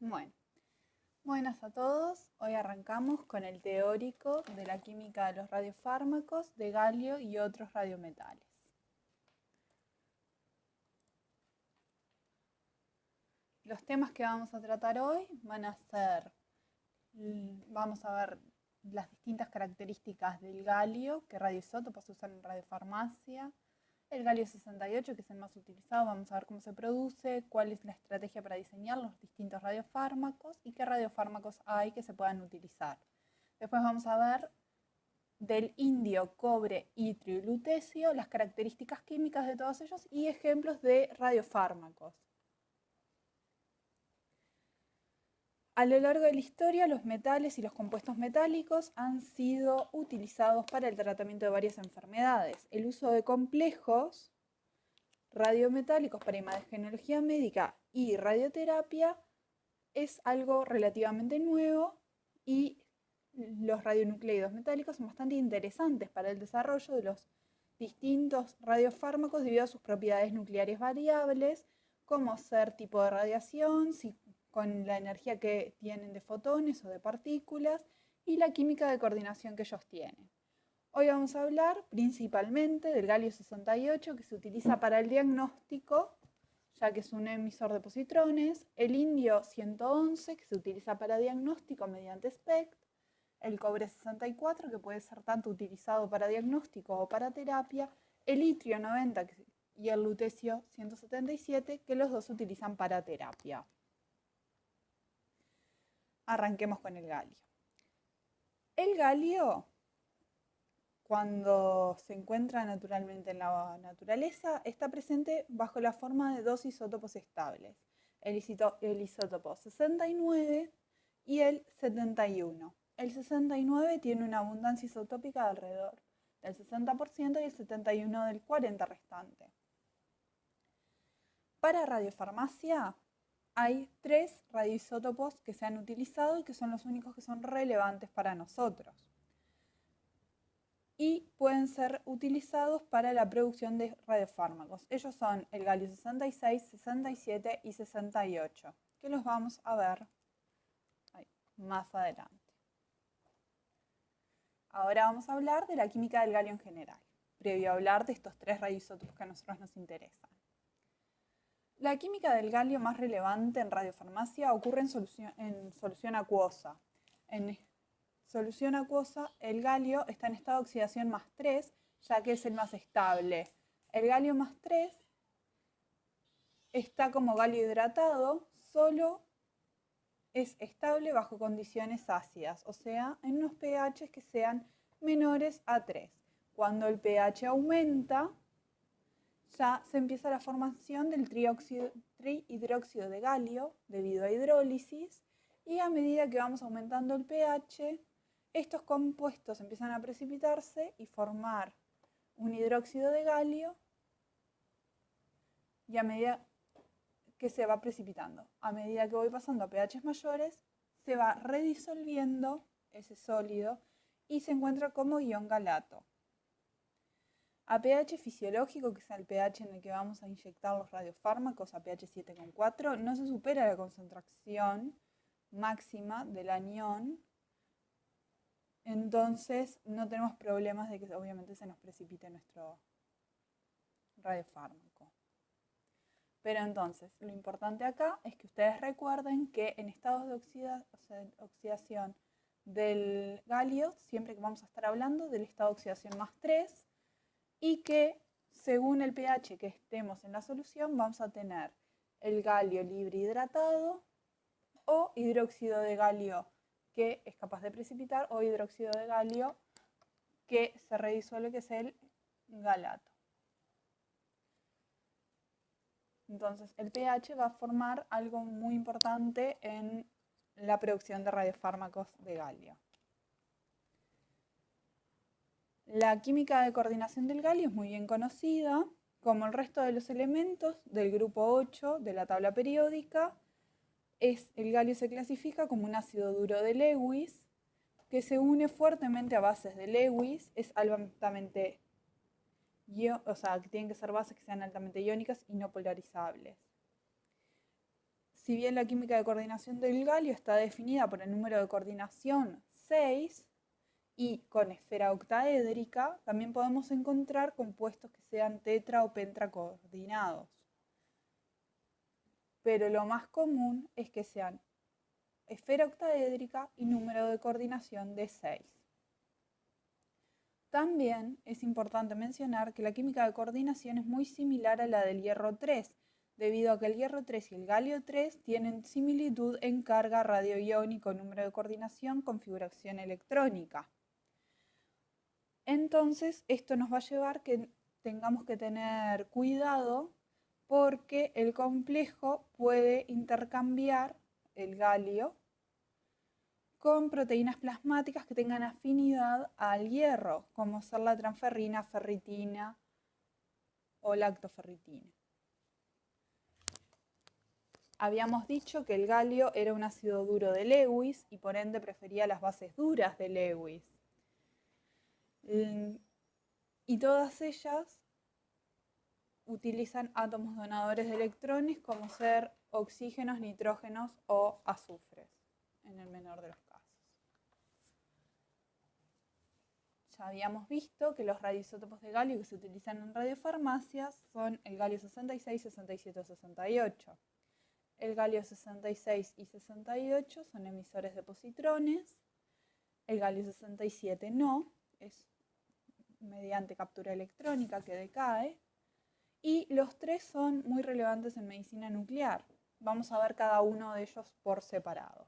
Bueno, buenas a todos. Hoy arrancamos con el teórico de la química de los radiofármacos de galio y otros radiometales. Los temas que vamos a tratar hoy van a ser, vamos a ver las distintas características del galio, qué radioisótopos se usan en radiofarmacia, el galio 68, que es el más utilizado, vamos a ver cómo se produce, cuál es la estrategia para diseñar los distintos radiofármacos y qué radiofármacos hay que se puedan utilizar. Después vamos a ver del indio, cobre, itrio y lutecio, las características químicas de todos ellos y ejemplos de radiofármacos. A lo largo de la historia, los metales y los compuestos metálicos han sido utilizados para el tratamiento de varias enfermedades. El uso de complejos radiometálicos para imagenología médica y radioterapia es algo relativamente nuevo y los radionucleidos metálicos son bastante interesantes para el desarrollo de los distintos radiofármacos debido a sus propiedades nucleares variables, como ser tipo de radiación, con la energía que tienen de fotones o de partículas y la química de coordinación que ellos tienen. Hoy vamos a hablar principalmente del galio 68 que se utiliza para el diagnóstico, ya que es un emisor de positrones, el indio 111 que se utiliza para diagnóstico mediante SPECT, el cobre 64 que puede ser tanto utilizado para diagnóstico o para terapia, el itrio 90 y el lutecio 177 que los dos se utilizan para terapia. Arranquemos con el galio. El galio, cuando se encuentra naturalmente en la naturaleza, está presente bajo la forma de dos isótopos estables, el isótopo 69 y el 71. El 69 tiene una abundancia isotópica de alrededor del 60% y el 71 del 40% restante. Para radiofarmacia hay 3 radioisótopos que se han utilizado y que son los únicos que son relevantes para nosotros. Y pueden ser utilizados para la producción de radiofármacos. Ellos son el galio 66, 67 y 68, que los vamos a ver más adelante. Ahora vamos a hablar de la química del galio en general, previo a hablar de estos 3 radioisótopos que a nosotros nos interesan. La química del galio más relevante en radiofarmacia ocurre en solución acuosa. En solución acuosa, el galio está en estado de oxidación más 3, ya que es el más estable. El galio más 3 está como galio hidratado, solo es estable bajo condiciones ácidas, o sea, en unos pH que sean menores a 3. Cuando el pH aumenta, ya se empieza la formación del trihidróxido de galio debido a hidrólisis y a medida que vamos aumentando el pH, estos compuestos empiezan a precipitarse y formar un hidróxido de galio y a medida que se va precipitando, a medida que voy pasando a pHs mayores, se va redisolviendo ese sólido y se encuentra como ion galato. A pH fisiológico, que es el pH en el que vamos a inyectar los radiofármacos, a pH 7,4, no se supera la concentración máxima del anión, entonces no tenemos problemas de que obviamente se nos precipite nuestro radiofármaco. Pero entonces, lo importante acá es que ustedes recuerden que en estados de oxidación del galio, siempre que vamos a estar hablando del estado de oxidación más 3, y que según el pH que estemos en la solución vamos a tener el galio libre hidratado o hidróxido de galio que es capaz de precipitar o hidróxido de galio que se redisuelve, que es el galato. Entonces el pH va a formar algo muy importante en la producción de radiofármacos de galio. La química de coordinación del galio es muy bien conocida. Como el resto de los elementos del grupo 8 de la tabla periódica, el galio se clasifica como un ácido duro de Lewis, que se une fuertemente a bases de Lewis, es altamente, o sea, que tienen que ser bases que sean altamente iónicas y no polarizables. si bien la química de coordinación del galio está definida por el número de coordinación 6 y con esfera octaédrica, también podemos encontrar compuestos que sean tetra o pentracoordinados. Pero lo más común es que sean esfera octaédrica y número de coordinación de 6. También es importante mencionar que la química de coordinación es muy similar a la del hierro 3, debido a que el hierro 3 y el galio 3 tienen similitud en carga radioiónico, número de coordinación, configuración electrónica. Entonces, esto nos va a llevar a que tengamos que tener cuidado porque el complejo puede intercambiar el galio con proteínas plasmáticas que tengan afinidad al hierro, como ser la transferrina, ferritina o lactoferritina. Habíamos dicho que el galio era un ácido duro de Lewis y por ende prefería las bases duras de Lewis. Y todas ellas utilizan átomos donadores de electrones como ser oxígenos, nitrógenos o azufres, en el menor de los casos. Ya habíamos visto que los radioisótopos de galio que se utilizan en radiofarmacias son el galio 66, 67 o 68. El galio 66 y 68 son emisores de positrones. El galio 67 no, es mediante captura electrónica que decae. Y los tres son muy relevantes en medicina nuclear. Vamos a ver cada uno de ellos por separado.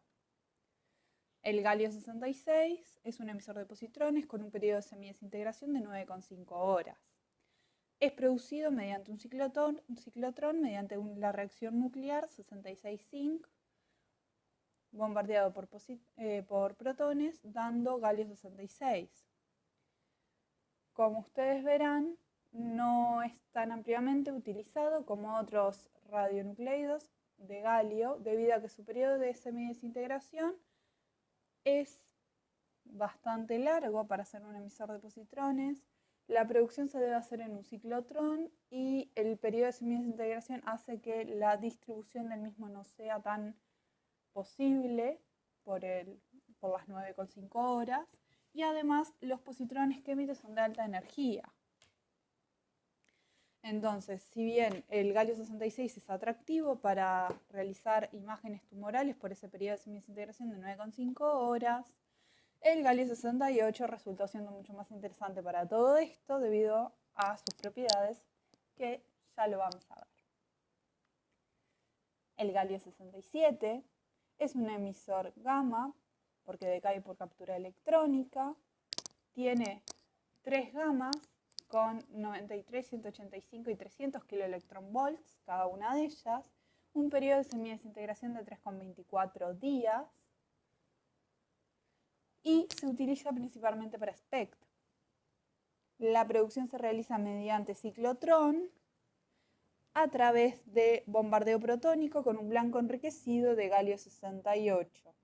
El galio 66 es un emisor de positrones con un periodo de semidesintegración de 9,5 horas. Es producido mediante un ciclotrón mediante la reacción nuclear 66-zinc, bombardeado por protones, dando galio 66. Como ustedes verán, no es tan ampliamente utilizado como otros radionucleidos de galio, debido a que su periodo de semidesintegración es bastante largo para ser un emisor de positrones. La producción se debe hacer en un ciclotrón y el periodo de semidesintegración hace que la distribución del mismo no sea tan posible por las 9,5 horas. Y además los positrones que emite son de alta energía. Entonces, si bien el galio 66 es atractivo para realizar imágenes tumorales por ese periodo de semidesintegración de 9,5 horas, el galio 68 resultó siendo mucho más interesante para todo esto debido a sus propiedades que ya lo vamos a ver. El galio 67 es un emisor gamma porque decae por captura electrónica, tiene 3 gamas con 93, 185 y 300 kiloelectronvolts cada una de ellas, un periodo de semidesintegración de 3,24 días y se utiliza principalmente para SPECT. La producción se realiza mediante ciclotrón a través de bombardeo protónico con un blanco enriquecido de galio 68.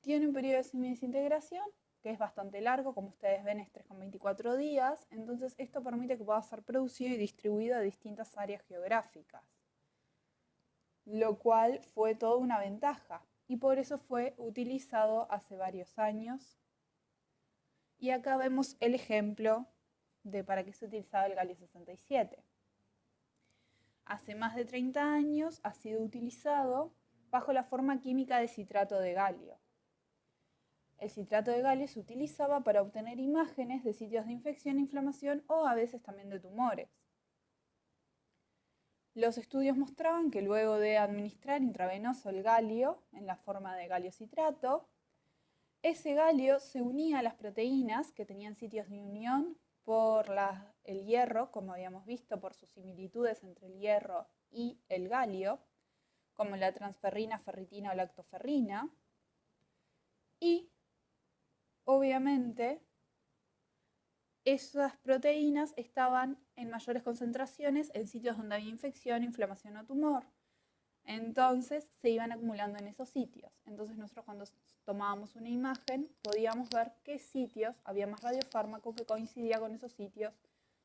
Tiene un periodo de semidesintegración que es bastante largo, como ustedes ven es 3,24 días, entonces esto permite que pueda ser producido y distribuido a distintas áreas geográficas, lo cual fue toda una ventaja y por eso fue utilizado hace varios años. Y acá vemos el ejemplo de para qué se utilizaba el galio 67. Hace más de 30 años ha sido utilizado bajo la forma química de citrato de galio. El citrato de galio se utilizaba para obtener imágenes de sitios de infección e inflamación o a veces también de tumores. Los estudios mostraban que luego de administrar intravenoso el galio en la forma de galiocitrato, ese galio se unía a las proteínas que tenían sitios de unión por el hierro, como habíamos visto, por sus similitudes entre el hierro y el galio, como la transferrina, ferritina o lactoferrina, y obviamente esas proteínas estaban en mayores concentraciones en sitios donde había infección, inflamación o tumor. Entonces se iban acumulando en esos sitios. Entonces nosotros cuando tomábamos una imagen podíamos ver qué sitios había más radiofármaco que coincidía con esos sitios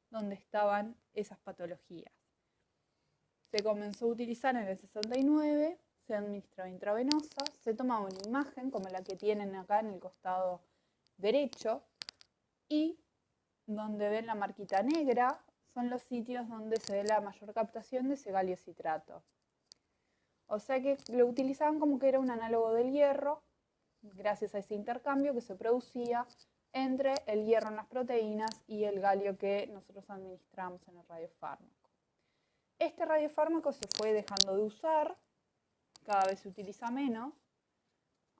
donde estaban esas patologías. se comenzó a utilizar en el 69, se administraba intravenosa, se tomaba una imagen como la que tienen acá en el costado derecho y donde ven la marquita negra son los sitios donde se ve la mayor captación de ese galiocitrato. O sea que lo utilizaban como que era un análogo del hierro, gracias a ese intercambio que se producía entre el hierro en las proteínas y el galio que nosotros administramos en el radiofármaco. Este radiofármaco se fue dejando de usar, cada vez se utiliza menos,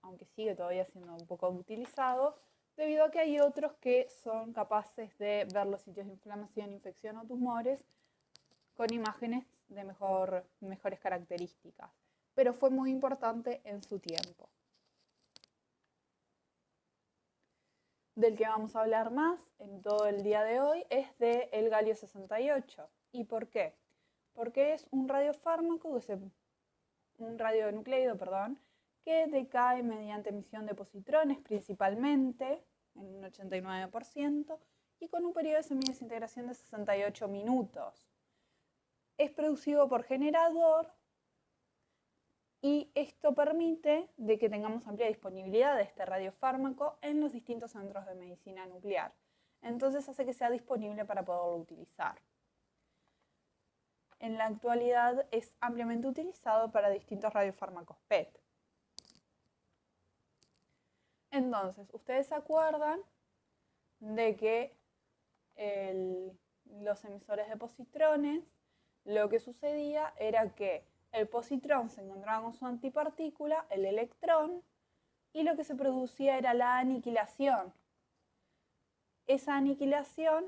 aunque sigue todavía siendo un poco utilizado, debido a que hay otros que son capaces de ver los sitios de inflamación, infección o tumores con imágenes de mejores características, pero fue muy importante en su tiempo. Del que vamos a hablar más en todo el día de hoy es del galio 68. ¿Y por qué? Porque es un radiofármaco, un radionucleido, que decae mediante emisión de positrones principalmente, en un 89%, y con un periodo de semidesintegración de 68 minutos. Es producido por generador y esto permite de que tengamos amplia disponibilidad de este radiofármaco en los distintos centros de medicina nuclear. Entonces hace que sea disponible para poderlo utilizar. En la actualidad es ampliamente utilizado para distintos radiofármacos PET. Entonces, ustedes se acuerdan de que los emisores de positrones, lo que sucedía era que el positrón se encontraba con su antipartícula, el electrón, y lo que se producía era la aniquilación. Esa aniquilación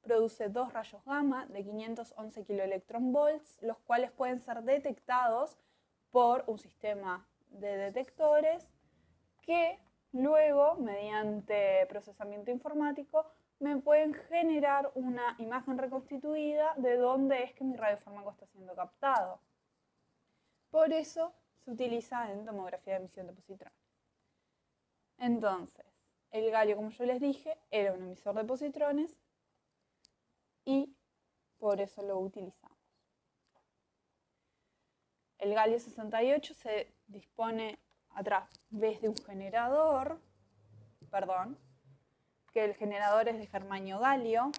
produce dos rayos gamma de 511 kiloelectronvolts, los cuales pueden ser detectados por un sistema de detectores que luego, mediante procesamiento informático, me pueden generar una imagen reconstituida de dónde es que mi radiofármaco está siendo captado. Por eso se utiliza en tomografía de emisión de positrones. Entonces, el galio, como yo les dije, era un emisor de positrones y por eso lo utilizamos. El galio 68 se dispone a través de un generador, que el generador es de germanio galio.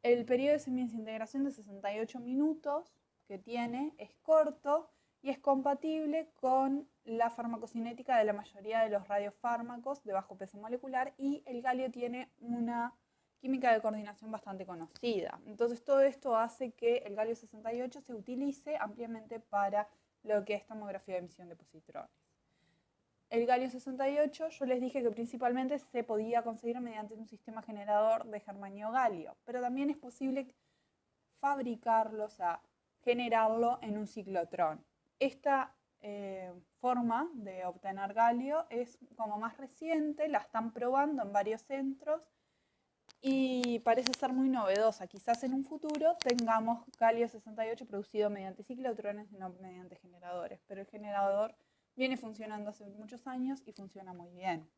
El periodo de semidesintegración de 68 minutos que tiene es corto y es compatible con la farmacocinética de la mayoría de los radiofármacos de bajo peso molecular y el galio tiene una química de coordinación bastante conocida. Entonces todo esto hace que el galio 68 se utilice ampliamente para lo que es tomografía de emisión de positrones. El galio 68 yo les dije que principalmente se podía conseguir mediante un sistema generador de germanio galio, pero también es posible fabricarlo, o sea, generarlo en un ciclotrón. Esta forma de obtener galio es como más reciente, la están probando en varios centros y parece ser muy novedosa. Quizás en un futuro tengamos galio 68 producido mediante ciclotrones y no mediante generadores, pero el generador viene funcionando hace muchos años y funciona muy bien.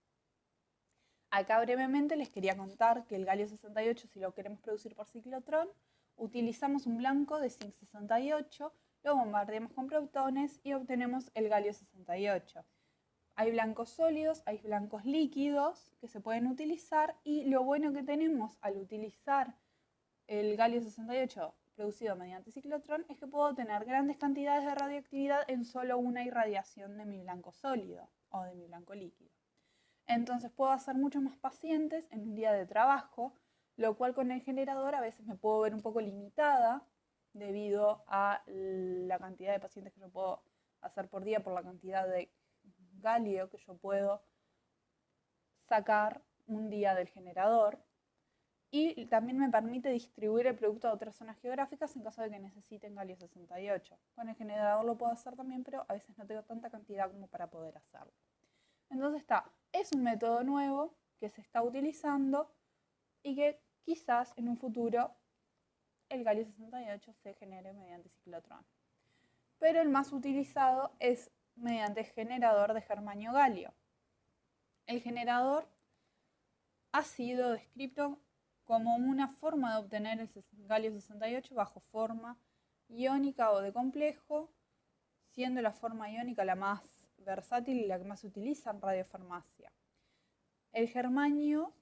Acá brevemente les quería contar que el galio 68, si lo queremos producir por ciclotrón, utilizamos un blanco de zinc 68, lo bombardeamos con protones y obtenemos el galio 68. Hay blancos sólidos, hay blancos líquidos que se pueden utilizar y lo bueno que tenemos al utilizar el galio 68 producido mediante ciclotrón es que puedo tener grandes cantidades de radioactividad en solo una irradiación de mi blanco sólido o de mi blanco líquido. Entonces puedo hacer muchos más pacientes en un día de trabajo, lo cual con el generador a veces me puedo ver un poco limitada debido a la cantidad de pacientes que yo puedo hacer por día por la cantidad de galio que yo puedo sacar un día del generador. Y también me permite distribuir el producto a otras zonas geográficas en caso de que necesiten galio 68. Con el generador lo puedo hacer también, pero a veces no tengo tanta cantidad como para poder hacerlo. Entonces es un método nuevo que se está utilizando y que quizás en un futuro el galio 68 se genere mediante ciclotrón. Pero el más utilizado es mediante generador de germanio galio. El generador ha sido descrito como una forma de obtener el galio 68 bajo forma iónica o de complejo, siendo la forma iónica la más versátil y la que más se utiliza en radiofarmacia. El germanio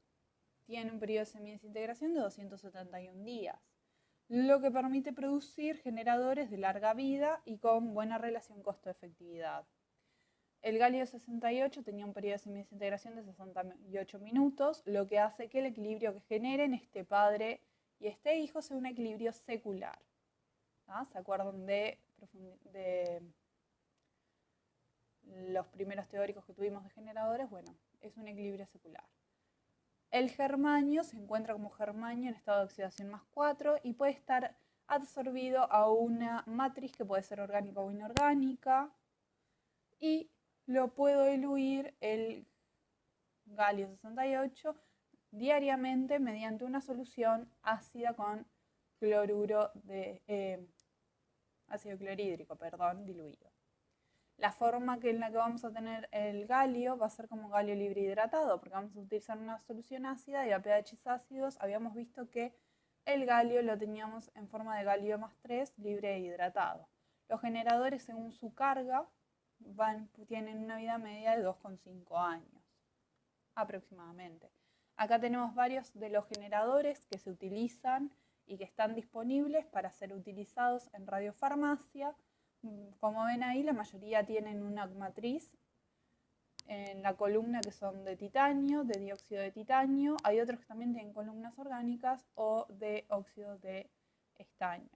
tiene un periodo de semidesintegración de 271 días, lo que permite producir generadores de larga vida y con buena relación costo-efectividad. El galio 68 tenía un periodo de semidesintegración de 68 minutos, lo que hace que el equilibrio que generen este padre y este hijo sea un equilibrio secular. ¿Ah? ¿Se acuerdan de los primeros teóricos que tuvimos de generadores? Bueno, es un equilibrio secular. El germanio se encuentra como germanio en estado de oxidación +4 y puede estar adsorbido a una matriz que puede ser orgánica o inorgánica, y lo puedo diluir el galio 68 diariamente mediante una solución ácida con cloruro de ácido clorhídrico, diluido. La forma en la que vamos a tener el galio va a ser como galio libre hidratado, porque vamos a utilizar una solución ácida y a pH ácidos habíamos visto que el galio lo teníamos en forma de galio +3 libre e hidratado. Los generadores, según su carga, tienen una vida media de 2,5 años aproximadamente. Acá tenemos varios de los generadores que se utilizan y que están disponibles para ser utilizados en radiofarmacia. Como ven ahí, la mayoría tienen una matriz en la columna que son de titanio, de dióxido de titanio. Hay otros que también tienen columnas orgánicas o de óxido de estaño.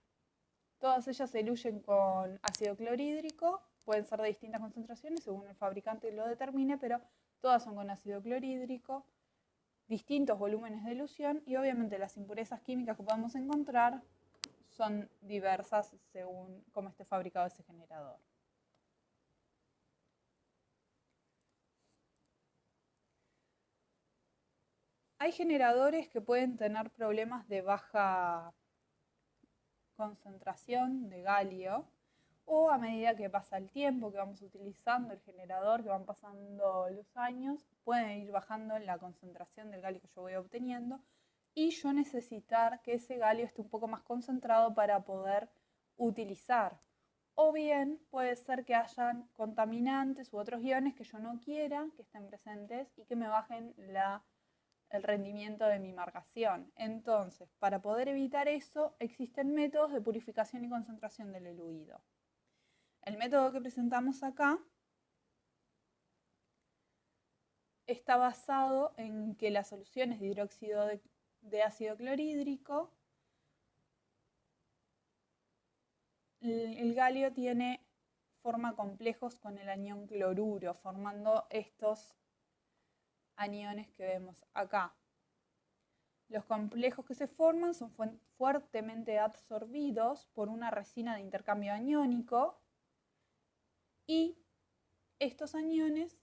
Todas ellas se diluyen con ácido clorhídrico, pueden ser de distintas concentraciones según el fabricante lo determine, pero todas son con ácido clorhídrico, distintos volúmenes de dilución, y obviamente las impurezas químicas que podemos encontrar son diversas según cómo esté fabricado ese generador. Hay generadores que pueden tener problemas de baja concentración de galio, o a medida que pasa el tiempo, que vamos utilizando el generador, que van pasando los años, pueden ir bajando la concentración del galio que yo voy obteniendo y yo necesitar que ese galio esté un poco más concentrado para poder utilizar. O bien puede ser que hayan contaminantes u otros iones que yo no quiera que estén presentes y que me bajen el rendimiento de mi marcación. Entonces, para poder evitar eso, existen métodos de purificación y concentración del eluido. El método que presentamos acá está basado en que las soluciones de hidróxido de ácido clorhídrico, el galio forma complejos con el anión cloruro, formando estos aniones que vemos acá. Los complejos que se forman son fuertemente absorbidos por una resina de intercambio aniónico, y estos aniones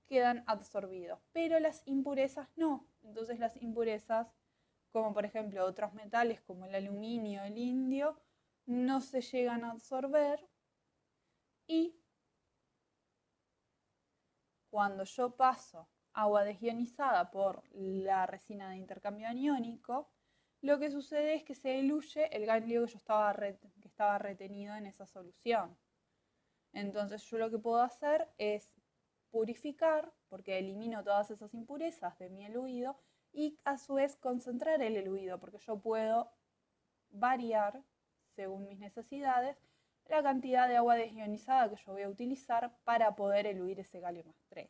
quedan absorbidos, pero las impurezas no. Entonces las impurezas, como por ejemplo otros metales como el aluminio, el indio, no se llegan a absorber, y cuando yo paso agua desionizada por la resina de intercambio aniónico, lo que sucede es que se diluye el galio que estaba retenido en esa solución. Entonces yo lo que puedo hacer es purificar, porque elimino todas esas impurezas de mi eluido, y a su vez concentrar el eluido, porque yo puedo variar, según mis necesidades, la cantidad de agua desionizada que yo voy a utilizar para poder eluir ese galio +3.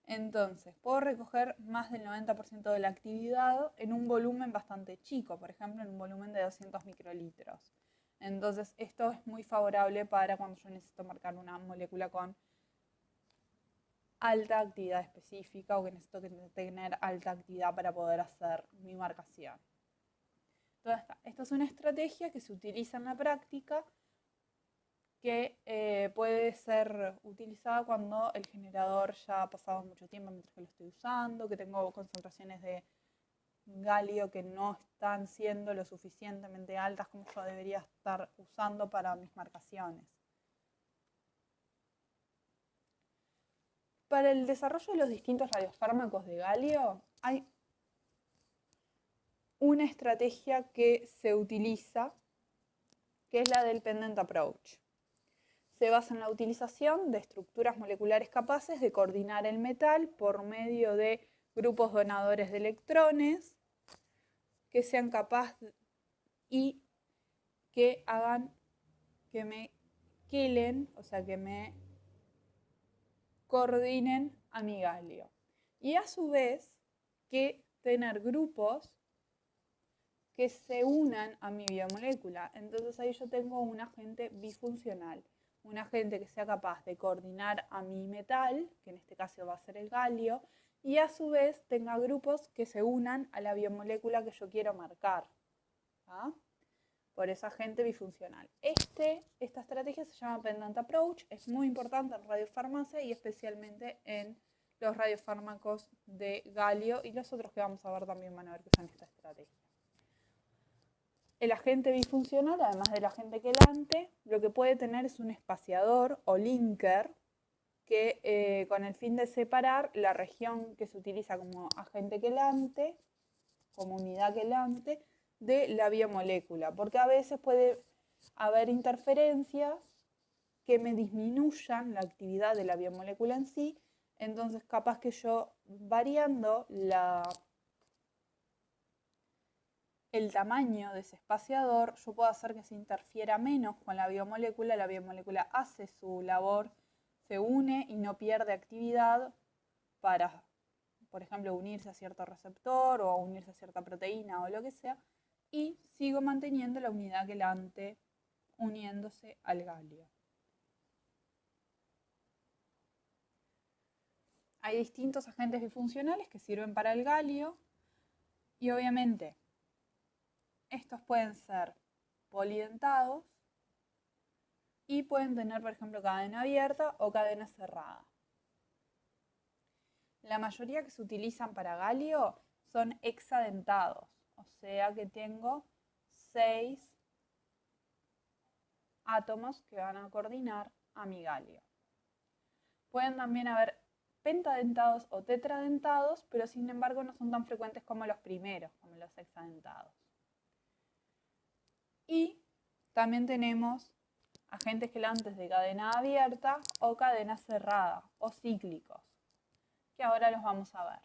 Entonces, puedo recoger más del 90% de la actividad en un volumen bastante chico, por ejemplo, en un volumen de 200 microlitros. Entonces, esto es muy favorable para cuando yo necesito marcar una molécula con alta actividad específica o que necesito tener alta actividad para poder hacer mi marcación. Entonces, esta es una estrategia que se utiliza en la práctica, que puede ser utilizada cuando el generador ya ha pasado mucho tiempo mientras que lo estoy usando, que tengo concentraciones de galio que no están siendo lo suficientemente altas como yo debería estar usando para mis marcaciones. Para el desarrollo de los distintos radiofármacos de galio hay una estrategia que se utiliza, que es la del pendant approach. Se basa en la utilización de estructuras moleculares capaces de coordinar el metal por medio de grupos donadores de electrones que sean capaces y que hagan que me quelen, o sea, que me coordinen a mi galio. Y a su vez, que tener grupos que se unan a mi biomolécula. Entonces ahí yo tengo un agente bifuncional, un agente que sea capaz de coordinar a mi metal, que en este caso va a ser el galio, y a su vez tenga grupos que se unan a la biomolécula que yo quiero marcar. ¿Ah? Por eso agente bifuncional. Esta estrategia se llama pendant approach, es muy importante en radiofarmacia y especialmente en los radiofármacos de galio, y los otros que vamos a ver también van a ver que usan esta estrategia. El agente bifuncional, además del agente quelante, lo que puede tener es un espaciador o linker que con el fin de separar la región que se utiliza como agente quelante, como unidad quelante, de la biomolécula, porque a veces puede haber interferencias que me disminuyan la actividad de la biomolécula en sí, entonces capaz que yo variando el tamaño de ese espaciador, yo puedo hacer que se interfiera menos con la biomolécula hace su labor, se une y no pierde actividad para, por ejemplo, unirse a cierto receptor o unirse a cierta proteína o lo que sea, y sigo manteniendo la unidad quelante uniéndose al galio. Hay distintos agentes bifuncionales que sirven para el galio y obviamente estos pueden ser polidentados y pueden tener, por ejemplo, cadena abierta o cadena cerrada. La mayoría que se utilizan para galio son hexadentados, o sea que tengo 6 átomos que van a coordinar a mi galio. Pueden también haber pentadentados o tetradentados, pero sin embargo no son tan frecuentes como los primeros, como los hexadentados. Y también tenemos agentes quelantes de cadena abierta o cadena cerrada o cíclicos, que ahora los vamos a ver.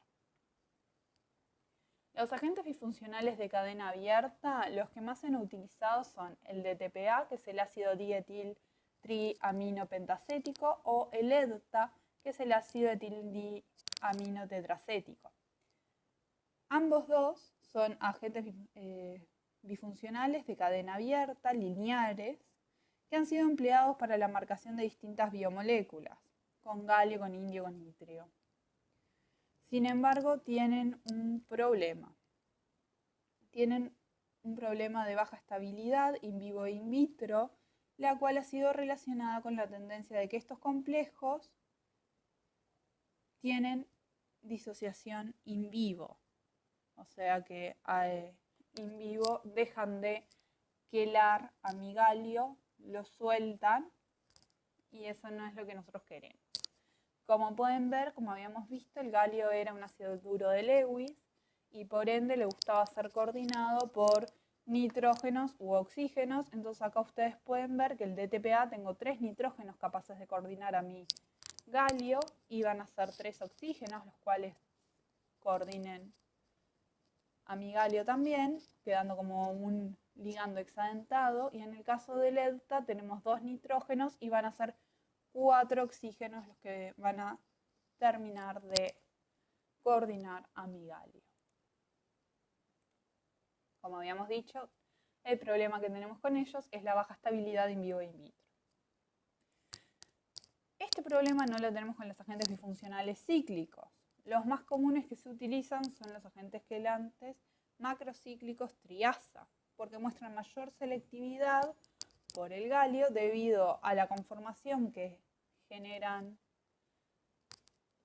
Los agentes bifuncionales de cadena abierta, los que más se han utilizado son el DTPA, que es el ácido dietil triaminopentacético, o el EDTA, que es el ácido etildiaminotetracético. Ambos dos son agentes bifuncionales de cadena abierta, lineares, que han sido empleados para la marcación de distintas biomoléculas, con galio, con indio, con itrio. Sin embargo, tienen un problema. Tienen un problema de baja estabilidad in vivo e in vitro, la cual ha sido relacionada con la tendencia de que estos complejos tienen disociación in vivo. O sea que in vivo dejan de quelar a mi galio, lo sueltan y eso no es lo que nosotros queremos. Como pueden ver, como habíamos visto, el galio era un ácido duro de Lewis y por ende le gustaba ser coordinado por nitrógenos u oxígenos. Entonces acá ustedes pueden ver que el DTPA tengo 3 nitrógenos capaces de coordinar a mi galio y van a ser 3 oxígenos, los cuales coordinen a mi galio también, quedando como un ligando hexadentado. Y en el caso del EDTA tenemos 2 nitrógenos y van a ser 4 oxígenos los que van a terminar de coordinar a mi galio. Como habíamos dicho, el problema que tenemos con ellos es la baja estabilidad in vivo e in vitro. Este problema no lo tenemos con los agentes bifuncionales cíclicos. Los más comunes que se utilizan son los agentes quelantes macrocíclicos triasa, porque muestran mayor selectividad por el galio debido a la conformación que generan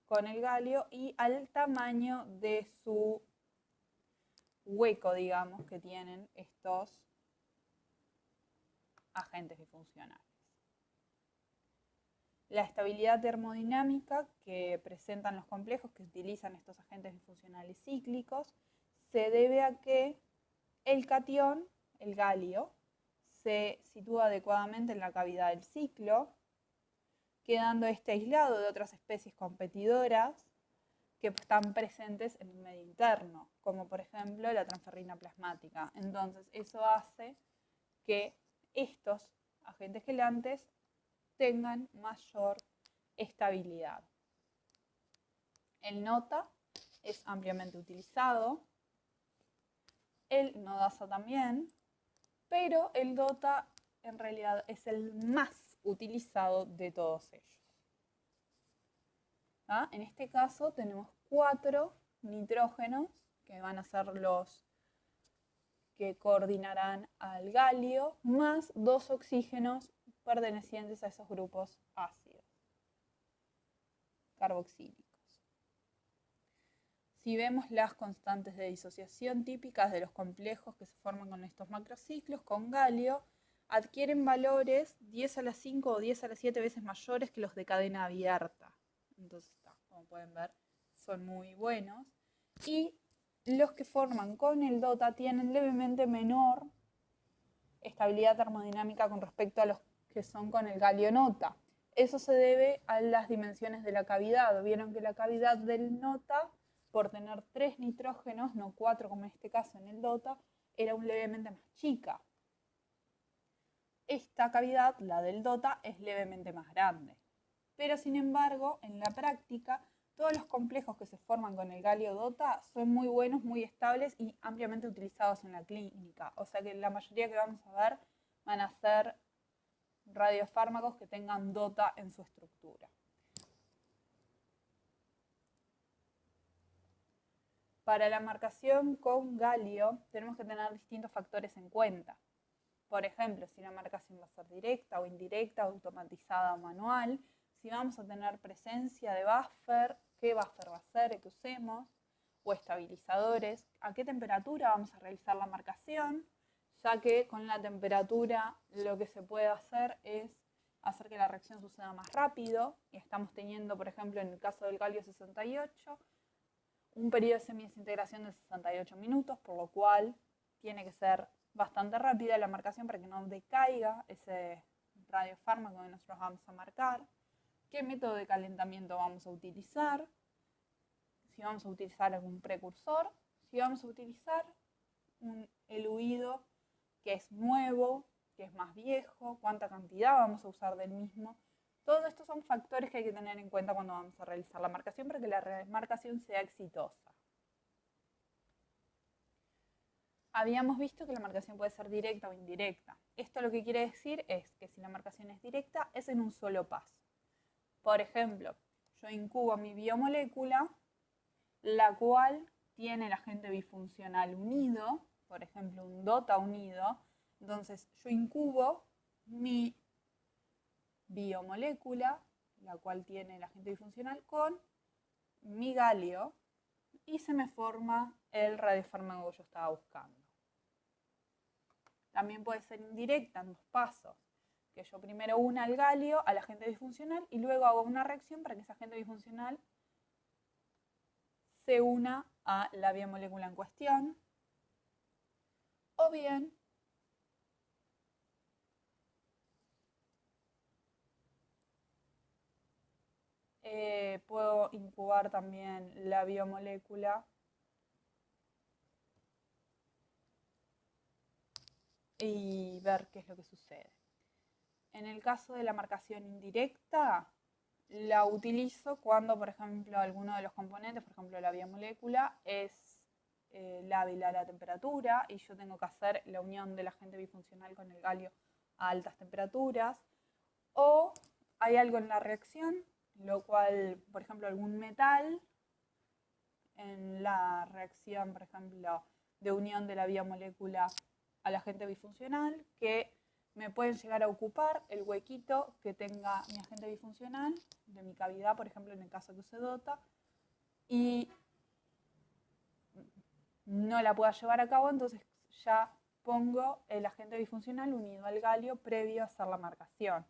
con el galio y al tamaño de su hueco, digamos, que tienen estos agentes bifuncionales. La estabilidad termodinámica que presentan los complejos que utilizan estos agentes bifuncionales cíclicos se debe a que El catión, el galio, se sitúa adecuadamente en la cavidad del ciclo, quedando este aislado de otras especies competidoras que están presentes en el medio interno, como por ejemplo la transferrina plasmática. Entonces, eso hace que estos agentes gelantes tengan mayor estabilidad. El nota es ampliamente utilizado, el nodasa también, pero el dota en realidad es el más utilizado de todos ellos. ¿Ah? En este caso tenemos 4 nitrógenos que van a ser los que coordinarán al galio, más 2 oxígenos pertenecientes a esos grupos ácidos carboxílicos. Si vemos las constantes de disociación típicas de los complejos que se forman con estos macrociclos, con galio, adquieren valores 10 a la 5 o 10 a la 7 veces mayores que los de cadena abierta. Entonces, como pueden ver, son muy buenos. Y los que forman con el DOTA tienen levemente menor estabilidad termodinámica con respecto a los que son con el galio nota. Eso se debe a las dimensiones de la cavidad. Vieron que la cavidad del nota, por tener 3 nitrógenos, no 4 como en este caso en el DOTA, era un levemente más chica. Esta cavidad, la del DOTA, es levemente más grande. Pero sin embargo, en la práctica, todos los complejos que se forman con el galio DOTA son muy buenos, muy estables y ampliamente utilizados en la clínica. O sea que la mayoría que vamos a ver van a ser radiofármacos que tengan DOTA en su estructura. Para la marcación con galio tenemos que tener distintos factores en cuenta. Por ejemplo, si la marcación va a ser directa o indirecta, automatizada o manual, si vamos a tener presencia de buffer, qué buffer va a ser que usemos, o estabilizadores, a qué temperatura vamos a realizar la marcación, ya que con la temperatura lo que se puede hacer es hacer que la reacción suceda más rápido, y estamos teniendo, por ejemplo, en el caso del galio 68, un periodo de semidesintegración de 68 minutos, por lo cual tiene que ser bastante rápida la marcación para que no decaiga ese radiofármaco que nosotros vamos a marcar. ¿Qué método de calentamiento vamos a utilizar? Si vamos a utilizar algún precursor, si vamos a utilizar un eluido que es nuevo, que es más viejo, cuánta cantidad vamos a usar del mismo. Todos estos son factores que hay que tener en cuenta cuando vamos a realizar la marcación para que la marcación sea exitosa. Habíamos visto que la marcación puede ser directa o indirecta. Esto lo que quiere decir es que si la marcación es directa, es en un solo paso. Por ejemplo, yo incubo mi biomolécula, la cual tiene el agente bifuncional unido, por ejemplo, un DOTA unido. Entonces, yo incubo mi biomolécula, la cual tiene el agente bifuncional, con mi galio, y se me forma el radiofármaco que yo estaba buscando. También puede ser indirecta en 2 pasos, que yo primero una al galio, al agente disfuncional, y luego hago una reacción para que ese agente disfuncional se una a la biomolécula en cuestión. O bien, puedo incubar también la biomolécula y ver qué es lo que sucede. En el caso de la marcación indirecta, la utilizo cuando, por ejemplo, alguno de los componentes, por ejemplo la biomolécula, es lábil a la temperatura y yo tengo que hacer la unión del agente bifuncional con el galio a altas temperaturas. O hay algo en la reacción, lo cual, por ejemplo, algún metal en la reacción, por ejemplo, de unión de la biomolécula al agente bifuncional, que me pueden llegar a ocupar el huequito que tenga mi agente bifuncional de mi cavidad, por ejemplo, en el caso que use DOTA, y no la pueda llevar a cabo, entonces ya pongo el agente bifuncional unido al galio previo a hacer la marcación.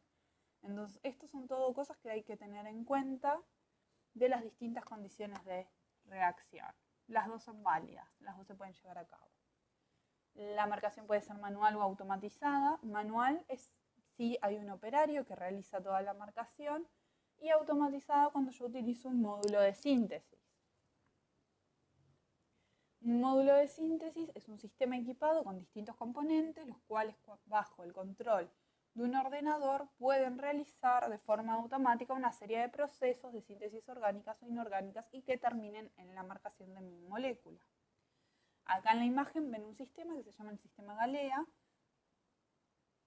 Entonces, estas son todo cosas que hay que tener en cuenta de las distintas condiciones de reacción. Las dos son válidas, las dos se pueden llevar a cabo. La marcación puede ser manual o automatizada. Manual es si hay un operario que realiza toda la marcación, y automatizada cuando yo utilizo un módulo de síntesis. Un módulo de síntesis es un sistema equipado con distintos componentes, los cuales bajo el control de un ordenador pueden realizar de forma automática una serie de procesos de síntesis orgánicas o inorgánicas y que terminen en la marcación de mi molécula. Acá en la imagen ven un sistema que se llama el sistema Galea,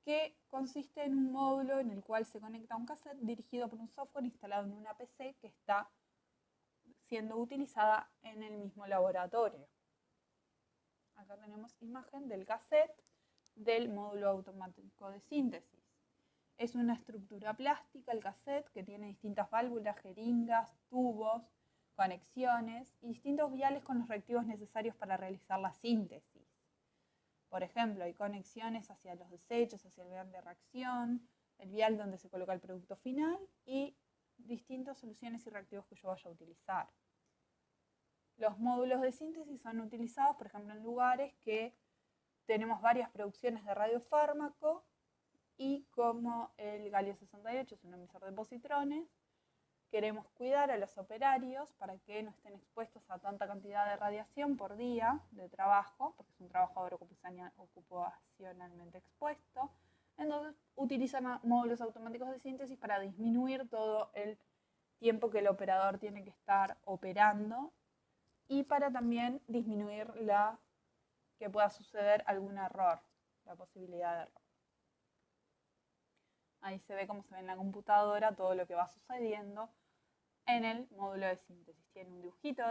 que consiste en un módulo en el cual se conecta un cassette dirigido por un software instalado en una PC que está siendo utilizada en el mismo laboratorio. Acá tenemos imagen del cassette del módulo automático de síntesis. Es una estructura plástica el cassette que tiene distintas válvulas, jeringas, tubos, conexiones y distintos viales con los reactivos necesarios para realizar la síntesis. Por ejemplo, hay conexiones hacia los desechos, hacia el vial de reacción, el vial donde se coloca el producto final y distintas soluciones y reactivos que yo vaya a utilizar. Los módulos de síntesis son utilizados, por ejemplo, en lugares que tenemos varias producciones de radiofármaco y como el galio 68 es un emisor de positrones, queremos cuidar a los operarios para que no estén expuestos a tanta cantidad de radiación por día de trabajo, porque es un trabajador ocupacionalmente expuesto. Entonces utilizan módulos automáticos de síntesis para disminuir todo el tiempo que el operador tiene que estar operando y para también disminuir que pueda suceder algún error, la posibilidad de error. Ahí se ve cómo se ve en la computadora todo lo que va sucediendo en el módulo de síntesis. Tiene un dibujito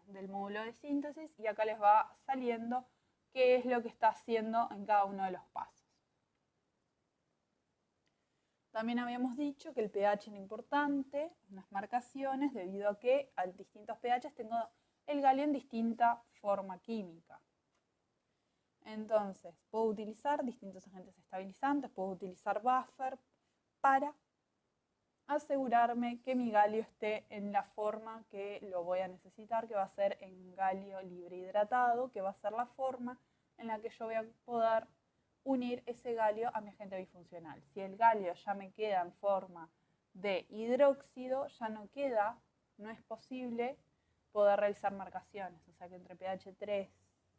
del módulo de síntesis y acá les va saliendo qué es lo que está haciendo en cada uno de los pasos. También habíamos dicho que el pH era importante en las marcaciones debido a que a distintos pHs tengo el galio en distinta forma química. Entonces, puedo utilizar distintos agentes estabilizantes, puedo utilizar buffer para asegurarme que mi galio esté en la forma que lo voy a necesitar, que va a ser en galio libre hidratado, que va a ser la forma en la que yo voy a poder unir ese galio a mi agente bifuncional. Si el galio ya me queda en forma de hidróxido, ya no es posible poder realizar marcaciones. O sea que entre pH 3,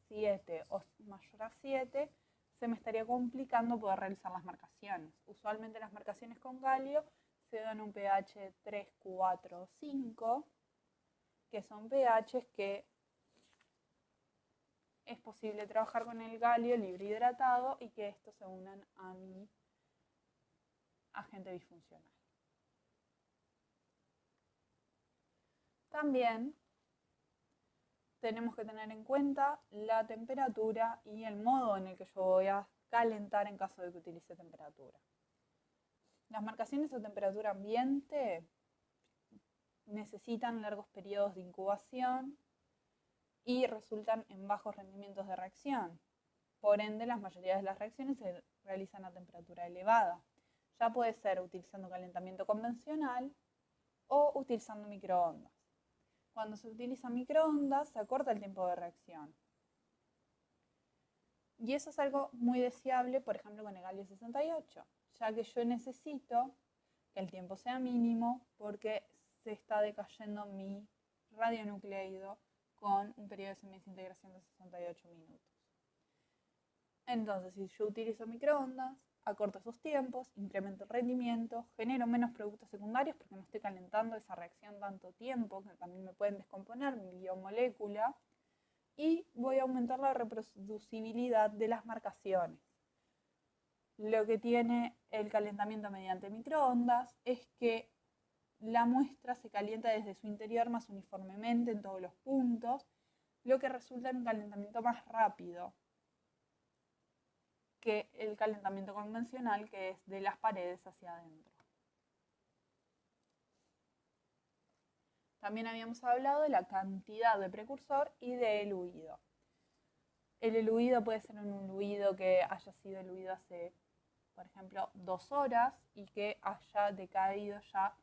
7 o mayor a 7 se me estaría complicando poder realizar las marcaciones. Usualmente las marcaciones con galio se dan un pH 3, 4, 5, que son pHs que es posible trabajar con el galio libre hidratado y que estos se unan a mi agente bifuncional. También tenemos que tener en cuenta la temperatura y el modo en el que yo voy a calentar en caso de que utilice temperatura. Las marcaciones a temperatura ambiente necesitan largos periodos de incubación y resultan en bajos rendimientos de reacción. Por ende, la mayoría de las reacciones se realizan a temperatura elevada. Ya puede ser utilizando calentamiento convencional o utilizando microondas. Cuando se utiliza microondas, se acorta el tiempo de reacción. Y eso es algo muy deseable, por ejemplo, con el galio 68, ya que yo necesito que el tiempo sea mínimo porque se está decayendo mi radionucleido con un periodo de semidesintegración de 68 minutos. Entonces, si yo utilizo microondas, acorto esos tiempos, incremento el rendimiento, genero menos productos secundarios porque no estoy calentando esa reacción tanto tiempo, que también me pueden descomponer mi biomolécula, y voy a aumentar la reproducibilidad de las marcaciones. Lo que tiene el calentamiento mediante microondas es que la muestra se calienta desde su interior más uniformemente en todos los puntos, lo que resulta en un calentamiento más rápido que el calentamiento convencional, que es de las paredes hacia adentro. También habíamos hablado de la cantidad de precursor y de eluido. El eluido puede ser un eluido que haya sido eluido hace, por ejemplo, 2 horas y que haya decaído ya,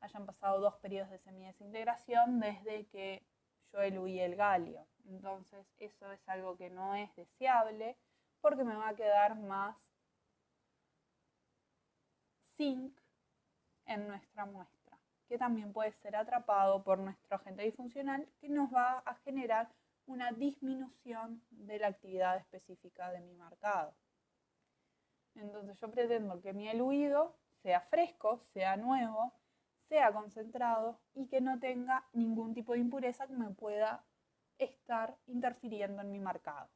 hayan pasado 2 periodos de semidesintegración desde que yo eluí el galio. Entonces eso es algo que no es deseable porque me va a quedar más zinc en nuestra muestra, que también puede ser atrapado por nuestro agente disfuncional, que nos va a generar una disminución de la actividad específica de mi marcado. Entonces yo pretendo que mi eluido sea fresco, sea nuevo, sea concentrado y que no tenga ningún tipo de impureza que me pueda estar interfiriendo en mi marcado.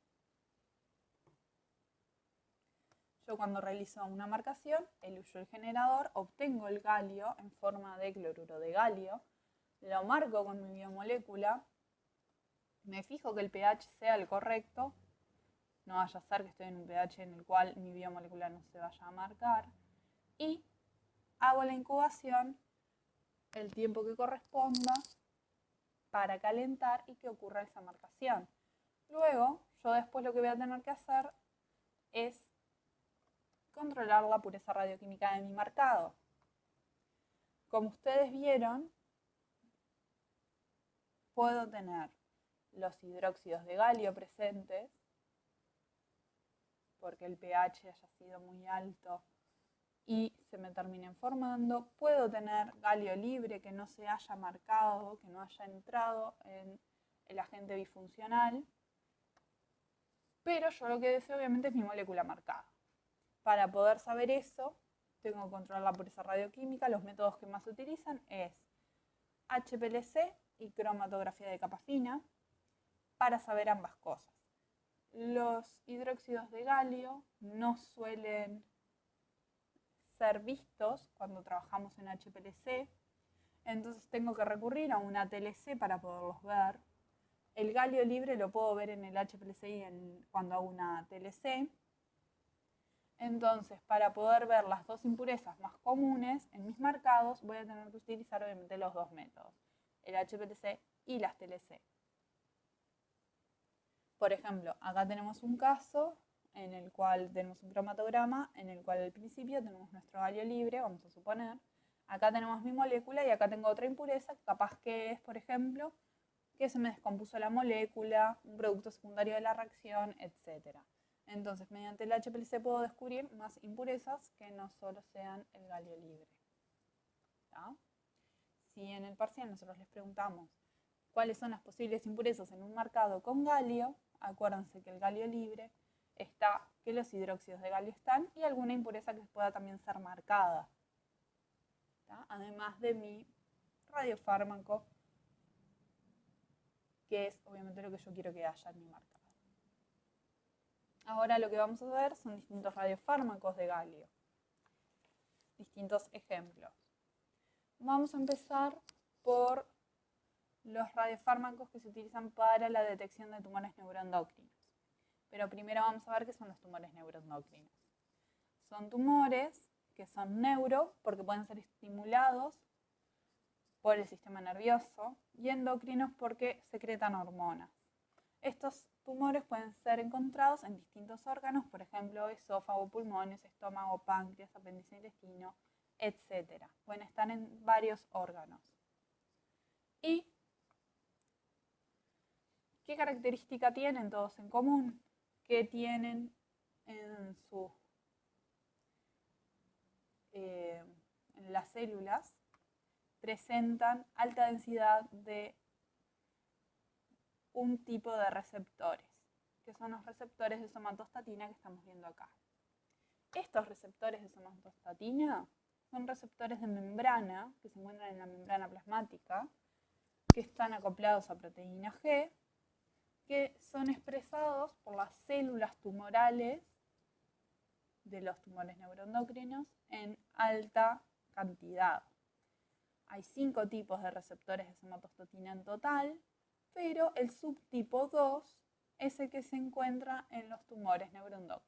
Yo cuando realizo una marcación, eluyo el generador, obtengo el galio en forma de cloruro de galio, lo marco con mi biomolécula, me fijo que el pH sea el correcto, no vaya a ser que estoy en un pH en el cual mi biomolécula no se vaya a marcar, y hago la incubación el tiempo que corresponda para calentar y que ocurra esa marcación. Luego, yo después lo que voy a tener que hacer es controlar la pureza radioquímica de mi marcado. Como ustedes vieron, puedo tener los hidróxidos de galio presentes, porque el pH haya sido muy alto y se me terminen formando. Puedo tener galio libre que no se haya marcado, que no haya entrado en el agente bifuncional, pero yo lo que deseo obviamente es mi molécula marcada. Para poder saber eso, tengo que controlar la pureza radioquímica. Los métodos que más se utilizan es HPLC y cromatografía de capa fina para saber ambas cosas. Los hidróxidos de galio no suelen ser vistos cuando trabajamos en HPLC, entonces tengo que recurrir a una TLC para poderlos ver. El galio libre lo puedo ver en el HPLC y cuando hago una TLC. Entonces, para poder ver las dos impurezas más comunes en mis marcados, voy a tener que utilizar obviamente los dos métodos, el HPLC y las TLC. Por ejemplo, acá tenemos un caso en el cual tenemos un cromatograma, en el cual al principio tenemos nuestro galio libre, vamos a suponer. Acá tenemos mi molécula y acá tengo otra impureza, capaz que es, por ejemplo, que se me descompuso la molécula, un producto secundario de la reacción, etc. Entonces, mediante el HPLC puedo descubrir más impurezas que no solo sean el galio libre. ¿Tá? Si en el parcial nosotros les preguntamos cuáles son las posibles impurezas en un marcado con galio, acuérdense que el galio libre está, que los hidróxidos de galio están y alguna impureza que pueda también ser marcada. ¿Tá? Además de mi radiofármaco, que es obviamente lo que yo quiero que haya en mi marcado. Ahora lo que vamos a ver son distintos radiofármacos de galio. Distintos ejemplos. Vamos a empezar por los radiofármacos que se utilizan para la detección de tumores neuroendocrinos. Pero primero vamos a ver qué son los tumores neuroendocrinos. Son tumores que son neuro porque pueden ser estimulados por el sistema nervioso y endocrinos porque secretan hormonas. Estos tumores pueden ser encontrados en distintos órganos, por ejemplo, esófago, pulmones, estómago, páncreas, apéndice, intestino, etc. Pueden estar en varios órganos. ¿Y qué característica tienen todos en común? Que tienen en las células, presentan alta densidad de un tipo de receptores, que son los receptores de somatostatina que estamos viendo acá. Estos receptores de somatostatina son receptores de membrana que se encuentran en la membrana plasmática, que están acoplados a proteína G, que son expresados por las células tumorales de los tumores neuroendocrinos en alta cantidad. Hay 5 tipos de receptores de somatostatina en total, pero el subtipo 2 es el que se encuentra en los tumores neuroendocrinos.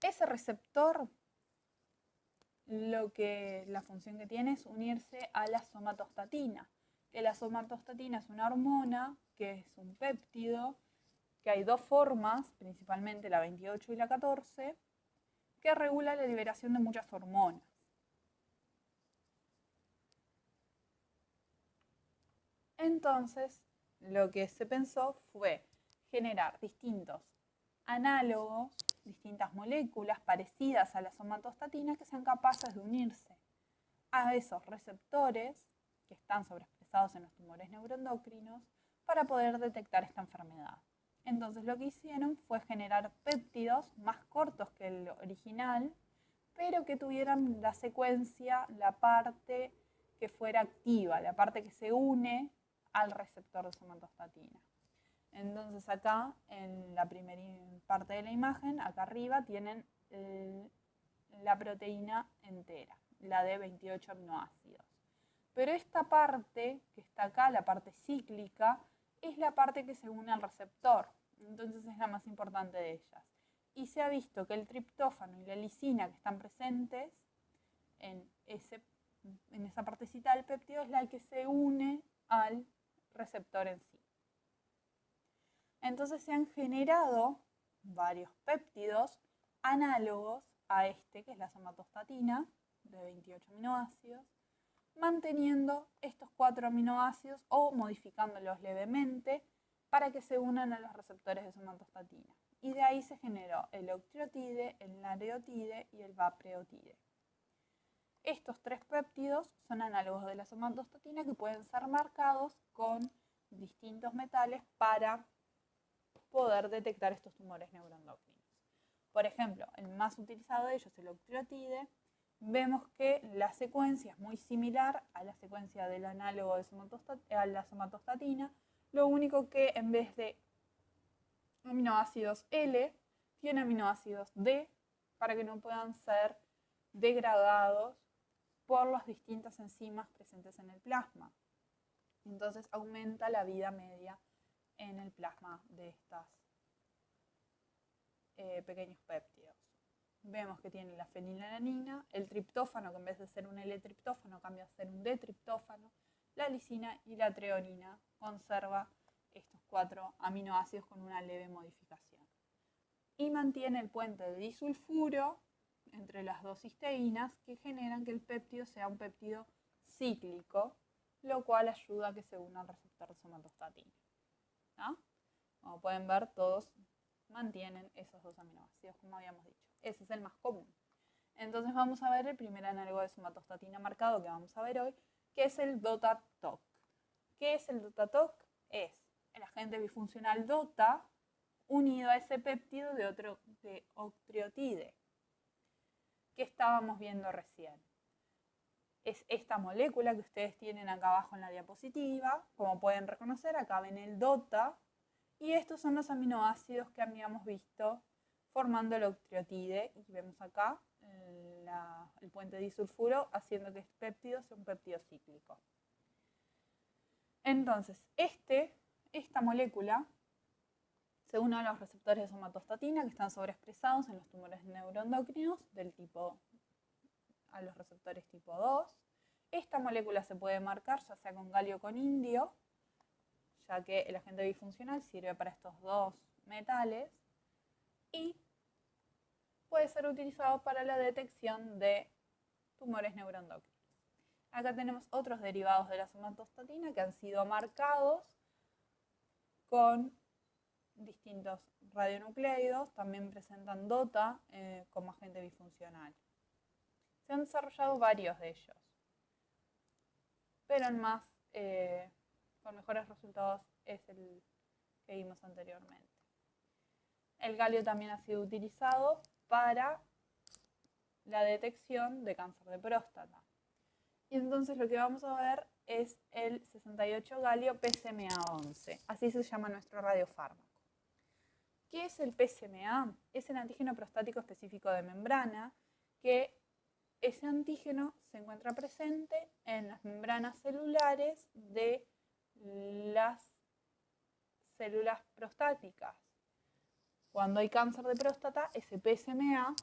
Ese receptor, la función que tiene es unirse a la somatostatina, que la somatostatina es una hormona, que es un péptido, que hay dos formas, principalmente la 28 y la 14, que regula la liberación de muchas hormonas. Entonces, lo que se pensó fue generar distintos análogos, distintas moléculas parecidas a la somatostatina que sean capaces de unirse a esos receptores que están sobreexpresados en los tumores neuroendocrinos para poder detectar esta enfermedad. Entonces lo que hicieron fue generar péptidos más cortos que el original, pero que tuvieran la secuencia, la parte que fuera activa, la parte que se une al receptor de somatostatina. Entonces acá, en la primera parte de la imagen, acá arriba tienen la proteína entera, la de 28 aminoácidos. Pero esta parte que está acá, la parte cíclica, es la parte que se une al receptor. Entonces es la más importante de ellas. Y se ha visto que el triptófano y la lisina que están presentes en esa partecita del péptido es la que se une al receptor en sí. Entonces se han generado varios péptidos análogos a este, que es la somatostatina, de 28 aminoácidos, manteniendo estos 4 aminoácidos o modificándolos levemente para que se unan a los receptores de somatostatina. Y de ahí se generó el octreotide, el nareotide y el vapreotide. Estos 3 péptidos son análogos de la somatostatina que pueden ser marcados con distintos metales para poder detectar estos tumores neuroendocrinos. Por ejemplo, el más utilizado de ellos, el octreotide, vemos que la secuencia es muy similar a la secuencia del análogo de la somatostatina, lo único que en vez de aminoácidos L, tiene aminoácidos D para que no puedan ser degradados por las distintas enzimas presentes en el plasma. Entonces aumenta la vida media en el plasma de estos pequeños péptidos. Vemos que tiene la fenilalanina, el triptófano, que en vez de ser un L-triptófano cambia a ser un D-triptófano, la lisina y la treonina conserva estos 4 aminoácidos con una leve modificación. Y mantiene el puente de disulfuro entre las dos cisteínas que generan que el péptido sea un péptido cíclico, lo cual ayuda a que se una al receptor de somatostatina. ¿No? Como pueden ver, todos mantienen esos 2 aminoácidos, como habíamos dicho. Ese es el más común. Entonces vamos a ver el primer análogo de somatostatina marcado que vamos a ver hoy, que es el DOTA-TOC. ¿Qué es el DOTA-TOC? Es el agente bifuncional DOTA unido a ese péptido de octreotide que estábamos viendo recién. Es esta molécula que ustedes tienen acá abajo en la diapositiva. Como pueden reconocer, acá ven el DOTA. Y estos son los aminoácidos que habíamos visto formando el octreotide. Y vemos acá el puente disulfuro haciendo que este péptido sea un péptido cíclico. Entonces, esta molécula se une a los receptores de somatostatina que están sobreexpresados en los tumores neuroendocrinos a los receptores tipo 2. Esta molécula se puede marcar ya sea con galio o con indio, ya que el agente bifuncional sirve para estos 2 metales y puede ser utilizado para la detección de tumores neuroendocrinos. Acá tenemos otros derivados de la somatostatina que han sido marcados con distintos radionucleidos, también presentan DOTA como agente bifuncional. Se han desarrollado varios de ellos, pero el más con mejores resultados es el que vimos anteriormente. El galio también ha sido utilizado para la detección de cáncer de próstata. Y entonces lo que vamos a ver es el 68 galio PSMA11, así se llama nuestro radiofármaco. ¿Qué es el PSMA? Es el antígeno prostático específico de membrana, que ese antígeno se encuentra presente en las membranas celulares de las células prostáticas. Cuando hay cáncer de próstata, ese PSMA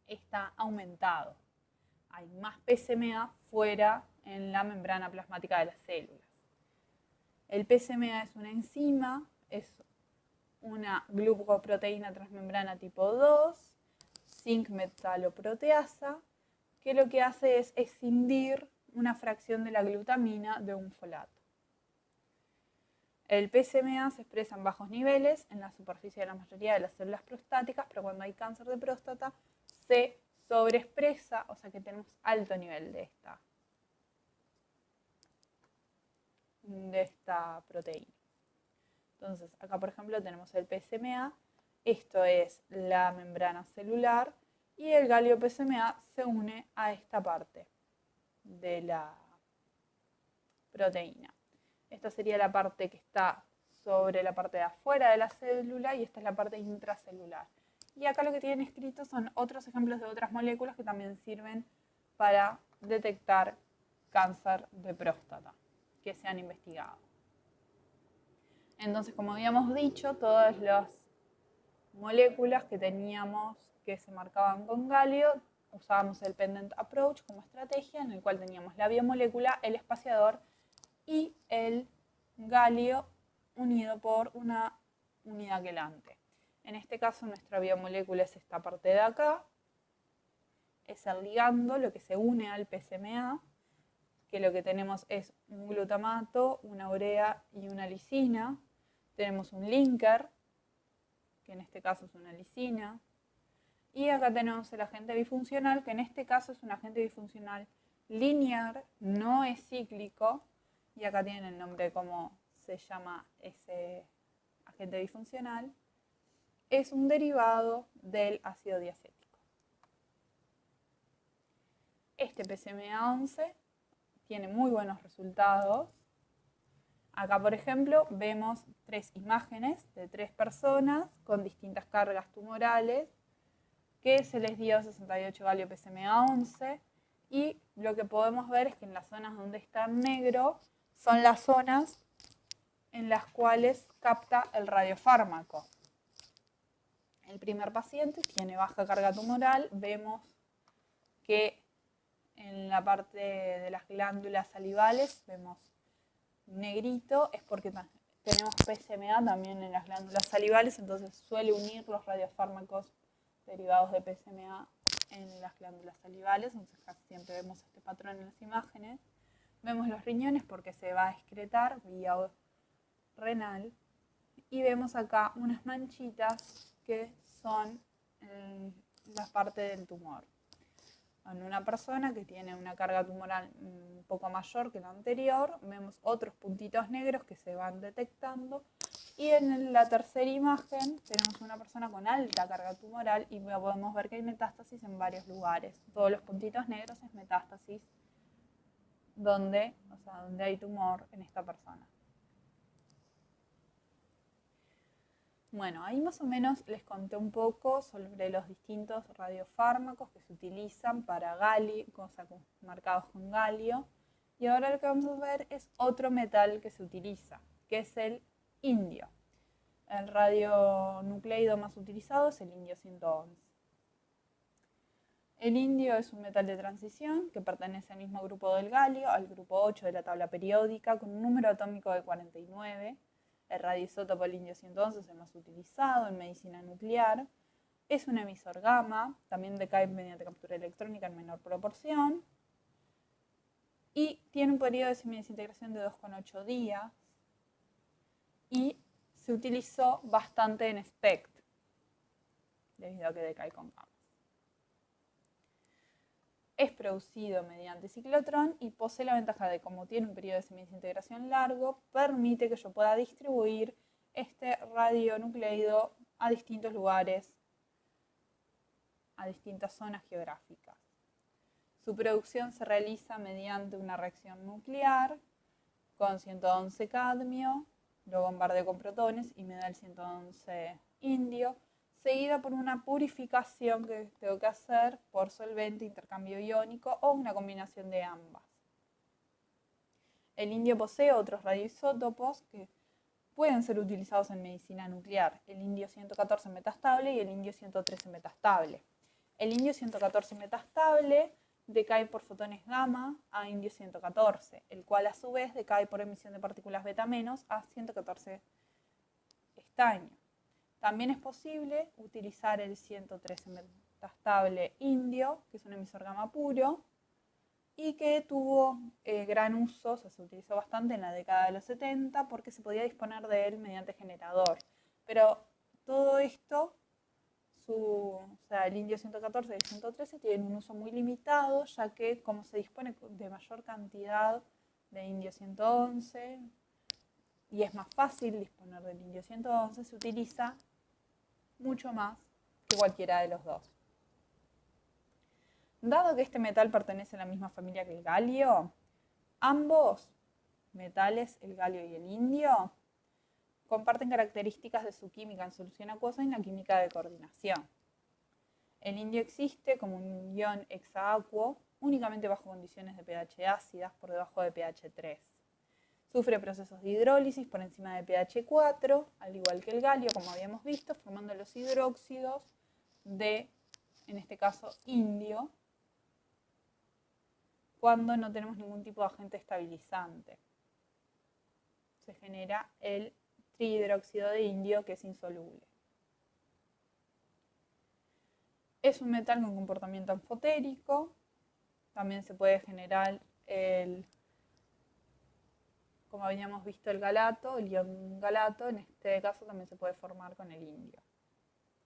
está aumentado. Hay más PSMA fuera en la membrana plasmática de las células. El PSMA es una enzima, es una glucoproteína transmembrana tipo 2, zinc metaloproteasa, que lo que hace es escindir una fracción de la glutamina de un folato. El PSMA se expresa en bajos niveles en la superficie de la mayoría de las células prostáticas, pero cuando hay cáncer de próstata se sobreexpresa, o sea que tenemos alto nivel de esta proteína. Entonces, acá por ejemplo tenemos el PSMA, esto es la membrana celular, y el galio PSMA se une a esta parte de la proteína. Esta sería la parte que está sobre la parte de afuera de la célula y esta es la parte intracelular. Y acá lo que tienen escrito son otros ejemplos de otras moléculas que también sirven para detectar cáncer de próstata que se han investigado. Entonces, como habíamos dicho, todas las moléculas que teníamos que se marcaban con galio, usábamos el pendant approach como estrategia, en el cual teníamos la biomolécula, el espaciador y el galio unido por una unidad quelante. En este caso, nuestra biomolécula es esta parte de acá, es el ligando, lo que se une al PSMA, que lo que tenemos es un glutamato, una urea y una lisina. Tenemos un linker, que en este caso es una lisina. Y acá tenemos el agente bifuncional, que en este caso es un agente bifuncional lineal, no es cíclico. Y acá tienen el nombre de cómo se llama ese agente bifuncional. Es un derivado del ácido diacético. Este PSMA11 tiene muy buenos resultados. Acá, por ejemplo, vemos 3 imágenes de 3 personas con distintas cargas tumorales que se les dio 68 galio PSMA11 y lo que podemos ver es que en las zonas donde está en negro son las zonas en las cuales capta el radiofármaco. El primer paciente tiene baja carga tumoral, vemos que en la parte de las glándulas salivales vemos negrito, es porque tenemos PSMA también en las glándulas salivales, entonces suele unir los radiofármacos derivados de PSMA en las glándulas salivales, entonces casi siempre vemos este patrón en las imágenes. Vemos los riñones porque se va a excretar vía renal y vemos acá unas manchitas que son la parte del tumor. En una persona que tiene una carga tumoral un poco mayor que la anterior, vemos otros puntitos negros que se van detectando. Y en la tercera imagen tenemos una persona con alta carga tumoral y podemos ver que hay metástasis en varios lugares. Todos los puntitos negros es metástasis donde hay tumor en esta persona. Bueno, ahí más o menos les conté un poco sobre los distintos radiofármacos que se utilizan para galio, marcados con galio. Y ahora lo que vamos a ver es otro metal que se utiliza, que es el indio. El radionucleido más utilizado es el indio 111. El indio es un metal de transición que pertenece al mismo grupo del galio, al grupo 8 de la tabla periódica, con un número atómico de 49. El radioisótopo del indio 111 es el más utilizado en medicina nuclear. Es un emisor gamma, también decae mediante captura electrónica en menor proporción. Y tiene un periodo de semidesintegración de 2,8 días. Y se utilizó bastante en SPECT, debido a que decae con gamma. Es producido mediante ciclotrón y posee la ventaja de, como tiene un periodo de semidesintegración largo, permite que yo pueda distribuir este radionucleido a distintos lugares, a distintas zonas geográficas. Su producción se realiza mediante una reacción nuclear con 111 cadmio, lo bombardeo con protones y me da el 111 indio, seguida por una purificación que tengo que hacer por solvente, intercambio iónico o una combinación de ambas. El indio posee otros radioisótopos que pueden ser utilizados en medicina nuclear, el indio 114 metastable y el indio 113 metastable. El indio 114 metastable decae por fotones gamma a indio 114, el cual a su vez decae por emisión de partículas beta menos a 114 estaño. También es posible utilizar el 113 metastable indio, que es un emisor gamma puro, y que tuvo gran uso, o sea, se utilizó bastante en la década de los 70 porque se podía disponer de él mediante generador. Pero todo esto, o sea, el indio 114 y el 113 tienen un uso muy limitado, ya que como se dispone de mayor cantidad de indio 111 y es más fácil disponer del indio 111, se utiliza mucho más que cualquiera de los dos. Dado que este metal pertenece a la misma familia que el galio, ambos metales, el galio y el indio, comparten características de su química en solución acuosa y en la química de coordinación. El indio existe como un ion hexaacuo únicamente bajo condiciones de pH ácidas por debajo de pH 3. Sufre procesos de hidrólisis por encima de pH 4, al igual que el galio, como habíamos visto, formando los hidróxidos de, en este caso, indio, cuando no tenemos ningún tipo de agente estabilizante. Se genera el trihidróxido de indio, que es insoluble. Es un metal con comportamiento anfotérico. También se puede generar como habíamos visto, el galato, el ion galato. En este caso también se puede formar con el indio,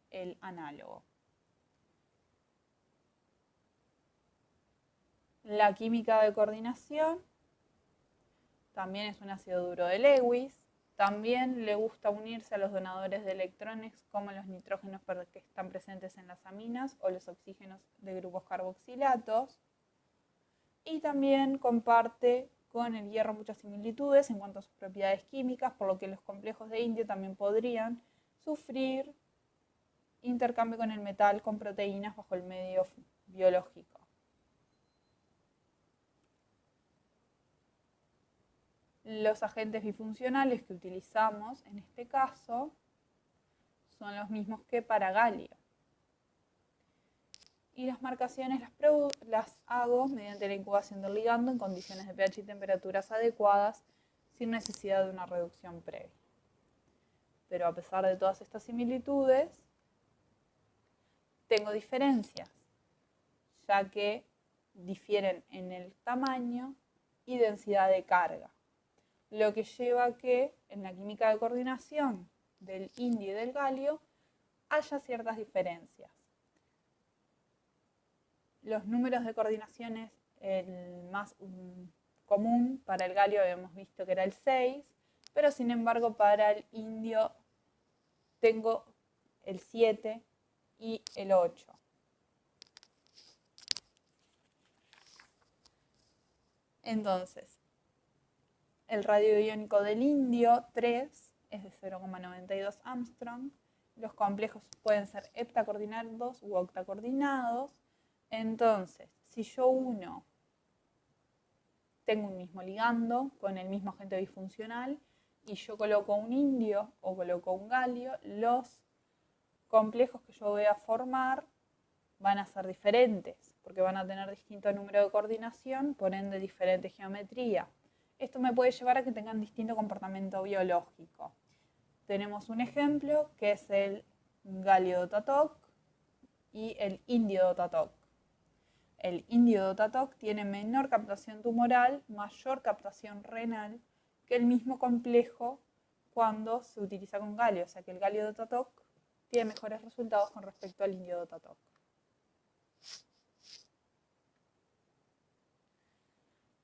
el análogo. La química de coordinación también es un ácido duro de Lewis. También le gusta unirse a los donadores de electrones, como los nitrógenos que están presentes en las aminas o los oxígenos de grupos carboxilatos. Y también comparte con el hierro muchas similitudes en cuanto a sus propiedades químicas, por lo que los complejos de indio también podrían sufrir intercambio con el metal con proteínas bajo el medio biológico. Los agentes bifuncionales que utilizamos en este caso son los mismos que para galio. Y las marcaciones las hago mediante la incubación del ligando en condiciones de pH y temperaturas adecuadas, sin necesidad de una reducción previa. Pero a pesar de todas estas similitudes, tengo diferencias, ya que difieren en el tamaño y densidad de carga, lo que lleva a que en la química de coordinación del indio y del galio haya ciertas diferencias. Los números de coordinaciones, el más común para el galio habíamos visto que era el 6, pero sin embargo para el indio tengo el 7 y el 8. Entonces, el radio iónico del indio, 3, es de 0,92 Armstrong. Los complejos pueden ser heptacoordinados u octacoordinados. Entonces, si yo tengo un mismo ligando con el mismo agente bifuncional y yo coloco un indio o coloco un galio, los complejos que yo voy a formar van a ser diferentes porque van a tener distinto número de coordinación, por ende diferente geometría. Esto me puede llevar a que tengan distinto comportamiento biológico. Tenemos un ejemplo que es el galio-Dotatoc y el indio-Dotatoc. El indio-Dotatoc tiene menor captación tumoral, mayor captación renal que el mismo complejo cuando se utiliza con galio, o sea que el galio-Dotatoc tiene mejores resultados con respecto al indio-Dotatoc.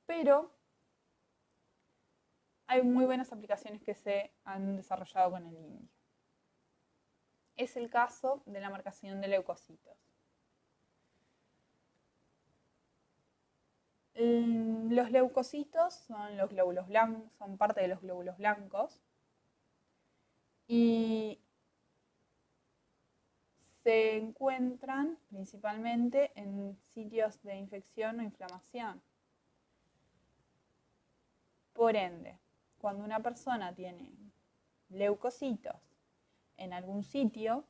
Pero hay muy buenas aplicaciones que se han desarrollado con el indio. Es el caso de la marcación de leucocitos. Los leucocitos son los glóbulos blancos, son parte de los glóbulos blancos y se encuentran principalmente en sitios de infección o inflamación. Por ende, cuando una persona tiene leucocitos en algún sitio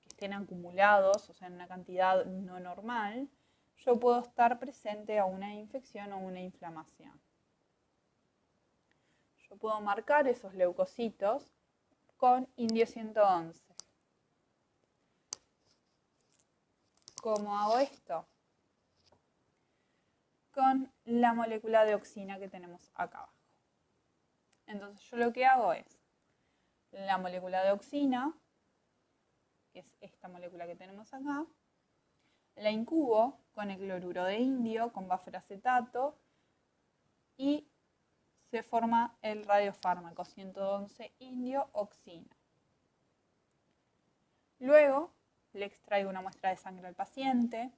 que estén acumulados, o sea, en una cantidad no normal, yo puedo estar presente a una infección o una inflamación. Yo puedo marcar esos leucocitos con indio 111. ¿Cómo hago esto? con la molécula de oxina que tenemos acá abajo. Entonces yo lo que hago es la molécula de oxina, que es esta molécula que tenemos acá, la incubo con el cloruro de indio, con buffer-acetato, y se forma el radiofármaco 111 indio-oxina. Luego le extraigo una muestra de sangre al paciente,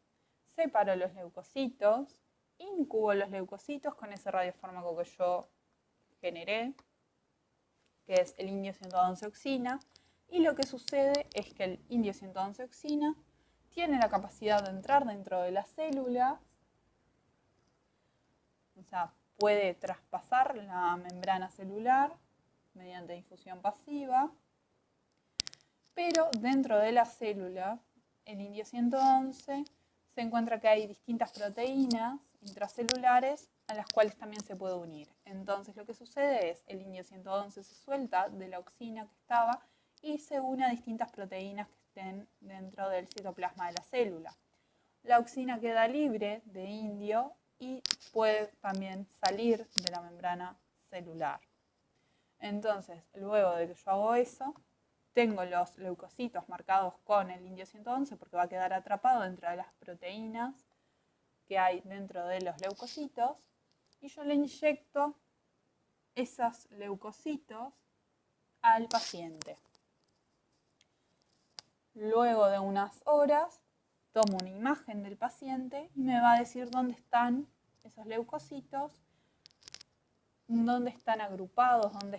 separo los leucocitos, incubo los leucocitos con ese radiofármaco que yo generé, que es el indio 111 oxina, y lo que sucede es que el indio 111 oxina tiene la capacidad de entrar dentro de las células, o sea, puede traspasar la membrana celular mediante difusión pasiva, pero dentro de la célula, el indio 111, se encuentra que hay distintas proteínas intracelulares a las cuales también se puede unir. Entonces lo que sucede es el indio 111 se suelta de la oxina que estaba y se une a distintas proteínas que estén dentro del citoplasma de la célula. La oxina queda libre de indio y puede también salir de la membrana celular. Entonces, luego de que yo hago eso, tengo los leucocitos marcados con el indio 111 porque va a quedar atrapado dentro de las proteínas que hay dentro de los leucocitos, y yo le inyecto esos leucocitos al paciente. Luego de unas horas tomo una imagen del paciente y me va a decir dónde están esos leucocitos, dónde están agrupados, dónde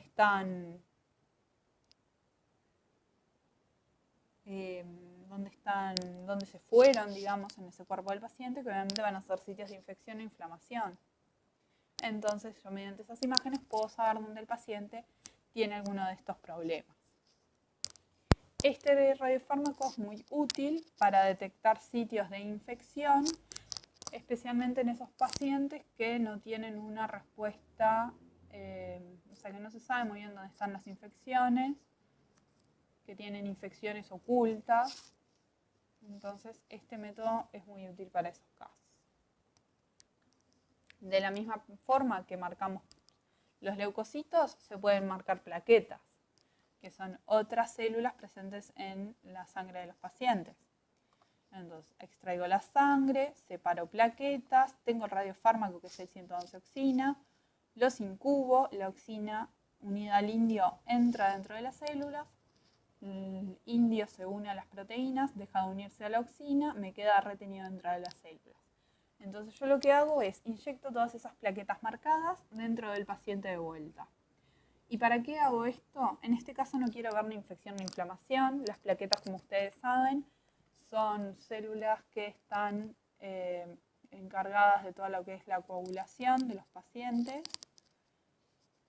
se fueron, digamos, en ese cuerpo del paciente, que obviamente van a ser sitios de infección e inflamación. Entonces yo mediante esas imágenes puedo saber dónde el paciente tiene alguno de estos problemas. Este radiofármaco es muy útil para detectar sitios de infección, especialmente en esos pacientes que no tienen una respuesta, o sea, que no se sabe muy bien dónde están las infecciones, que tienen infecciones ocultas. Entonces, este método es muy útil para esos casos. De la misma forma que marcamos los leucocitos, se pueden marcar plaquetas, que son otras células presentes en la sangre de los pacientes. Entonces, extraigo la sangre, separo plaquetas, tengo el radiofármaco que es el 111 oxina, los incubo, la oxina unida al indio entra dentro de las células, el indio se une a las proteínas, deja de unirse a la oxina, me queda retenido dentro de las células. Entonces yo lo que hago es inyecto todas esas plaquetas marcadas dentro del paciente de vuelta. ¿Y para qué hago esto? En este caso no quiero ver ni infección ni inflamación. Las plaquetas, como ustedes saben, son células que están encargadas de todo lo que es la coagulación de los pacientes.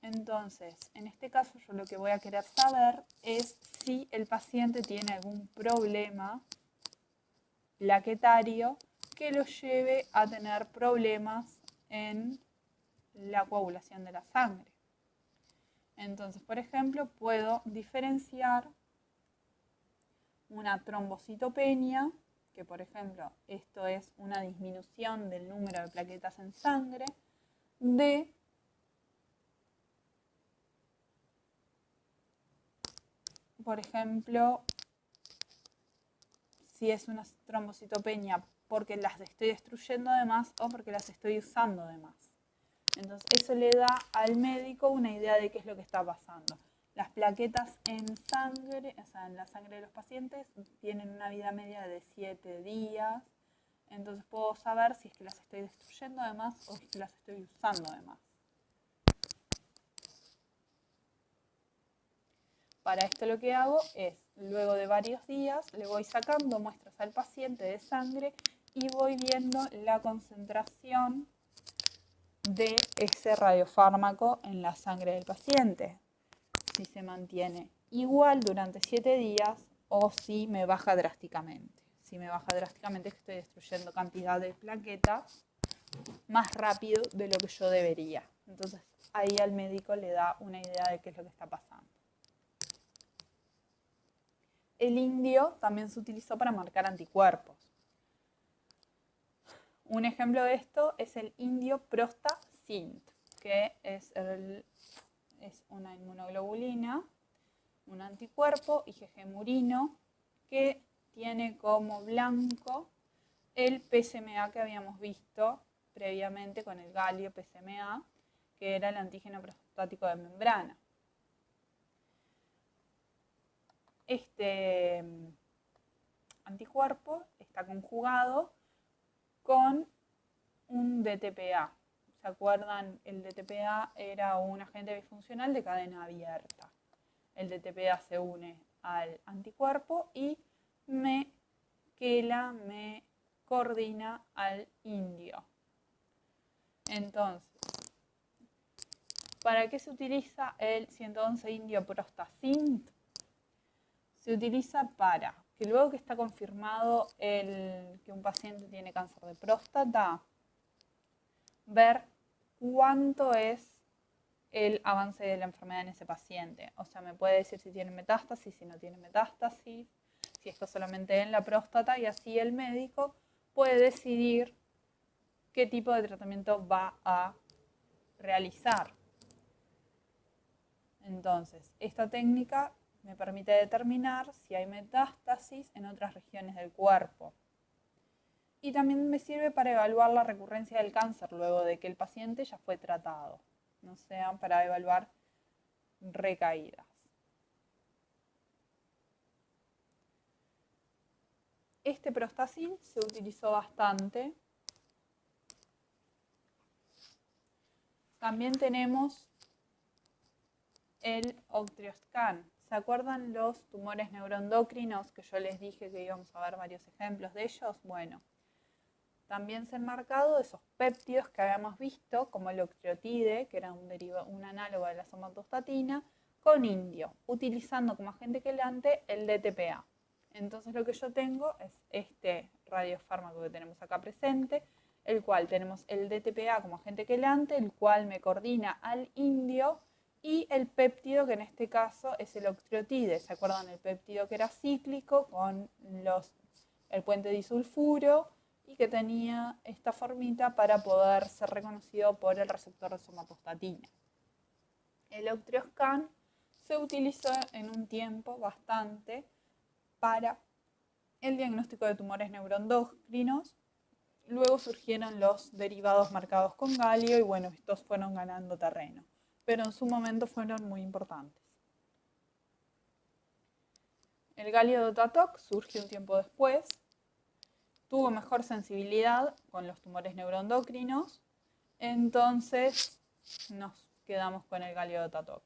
Entonces, en este caso yo lo que voy a querer saber es si el paciente tiene algún problema plaquetario que lo lleve a tener problemas en la coagulación de la sangre. Entonces, por ejemplo, puedo diferenciar una trombocitopenia, que por ejemplo, esto es una disminución del número de plaquetas en sangre, de por ejemplo, si es una trombocitopenia porque las estoy destruyendo de más o porque las estoy usando de más. Entonces, eso le da al médico una idea de qué es lo que está pasando. Las plaquetas en sangre, o sea, en la sangre de los pacientes, tienen una vida media de 7 días. Entonces, puedo saber si es que las estoy destruyendo de más o si es que las estoy usando de más. Para esto lo que hago es, luego de varios días, le voy sacando muestras al paciente de sangre y voy viendo la concentración de ese radiofármaco en la sangre del paciente. Si se mantiene igual durante 7 días o si me baja drásticamente. Si me baja drásticamente es que estoy destruyendo cantidad de plaquetas más rápido de lo que yo debería. Entonces ahí al médico le da una idea de qué es lo que está pasando. El indio también se utilizó para marcar anticuerpos. Un ejemplo de esto es el indio prostacint, que es una inmunoglobulina, un anticuerpo IgG murino, que tiene como blanco el PSMA que habíamos visto previamente con el galio PSMA, que era el antígeno prostático de membrana. Este anticuerpo está conjugado con un DTPA. ¿Se acuerdan? El DTPA era un agente bifuncional de cadena abierta. El DTPA se une al anticuerpo y me coordina al indio. Entonces, ¿para qué se utiliza el 111 indio prostacint? Se utiliza para que luego que está confirmado que un paciente tiene cáncer de próstata, ver cuánto es el avance de la enfermedad en ese paciente. O sea, me puede decir si tiene metástasis, si no tiene metástasis, si está solamente en la próstata, y así el médico puede decidir qué tipo de tratamiento va a realizar. Entonces, esta técnica me permite determinar si hay metástasis en otras regiones del cuerpo. Y también me sirve para evaluar la recurrencia del cáncer luego de que el paciente ya fue tratado, no sea para evaluar recaídas. Este prostacint se utilizó bastante. También tenemos el Octreoscan. ¿Se acuerdan los tumores neuroendocrinos que yo les dije que íbamos a ver varios ejemplos de ellos? Bueno, también se han marcado esos péptidos que habíamos visto, como el octreotide, que era un análogo de la somatostatina, con indio, utilizando como agente quelante el DTPA. Entonces lo que yo tengo es este radiofármaco que tenemos acá presente, el cual tenemos el DTPA como agente quelante, el cual me coordina al indio, y el péptido, que en este caso es el octreotide. ¿Se acuerdan el péptido que era cíclico con el puente disulfuro y que tenía esta formita para poder ser reconocido por el receptor de somatostatina? El Octreoscan se utilizó en un tiempo bastante para el diagnóstico de tumores neuroendocrinos. Luego surgieron los derivados marcados con galio y bueno, estos fueron ganando terreno, pero en su momento fueron muy importantes. El galio Dotatoc surge un tiempo después, tuvo mejor sensibilidad con los tumores neuroendocrinos, entonces nos quedamos con el galio Dotatoc.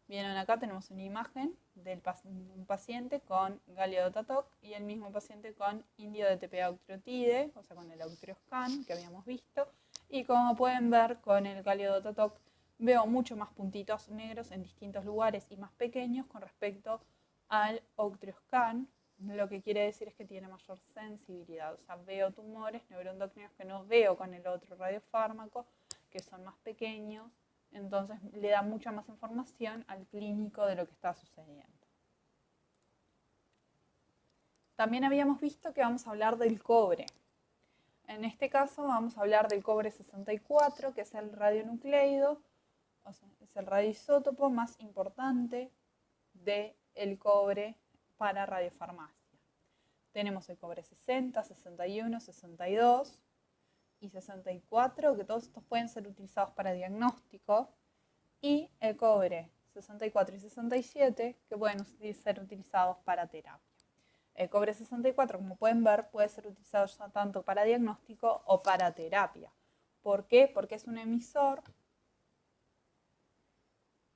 Vieron acá tenemos una imagen de un paciente con galio Dotatoc y el mismo paciente con indio DTPA octreotide, o sea con el Octreoscan que habíamos visto, y como pueden ver con el galio Dotatoc veo mucho más puntitos negros en distintos lugares y más pequeños con respecto al Octreoscan, lo que quiere decir es que tiene mayor sensibilidad. O sea, veo tumores neuroendocrinos que no veo con el otro radiofármaco, que son más pequeños, entonces le da mucha más información al clínico de lo que está sucediendo. También habíamos visto que vamos a hablar del cobre. En este caso vamos a hablar del cobre 64, que es el radionucleido, o sea, es el radioisótopo más importante del cobre para radiofarmacia. Tenemos el cobre 60, 61, 62 y 64, que todos estos pueden ser utilizados para diagnóstico, y el cobre 64 y 67, que pueden ser utilizados para terapia. El cobre 64, como pueden ver, puede ser utilizado ya tanto para diagnóstico o para terapia. ¿Por qué? Porque es un emisor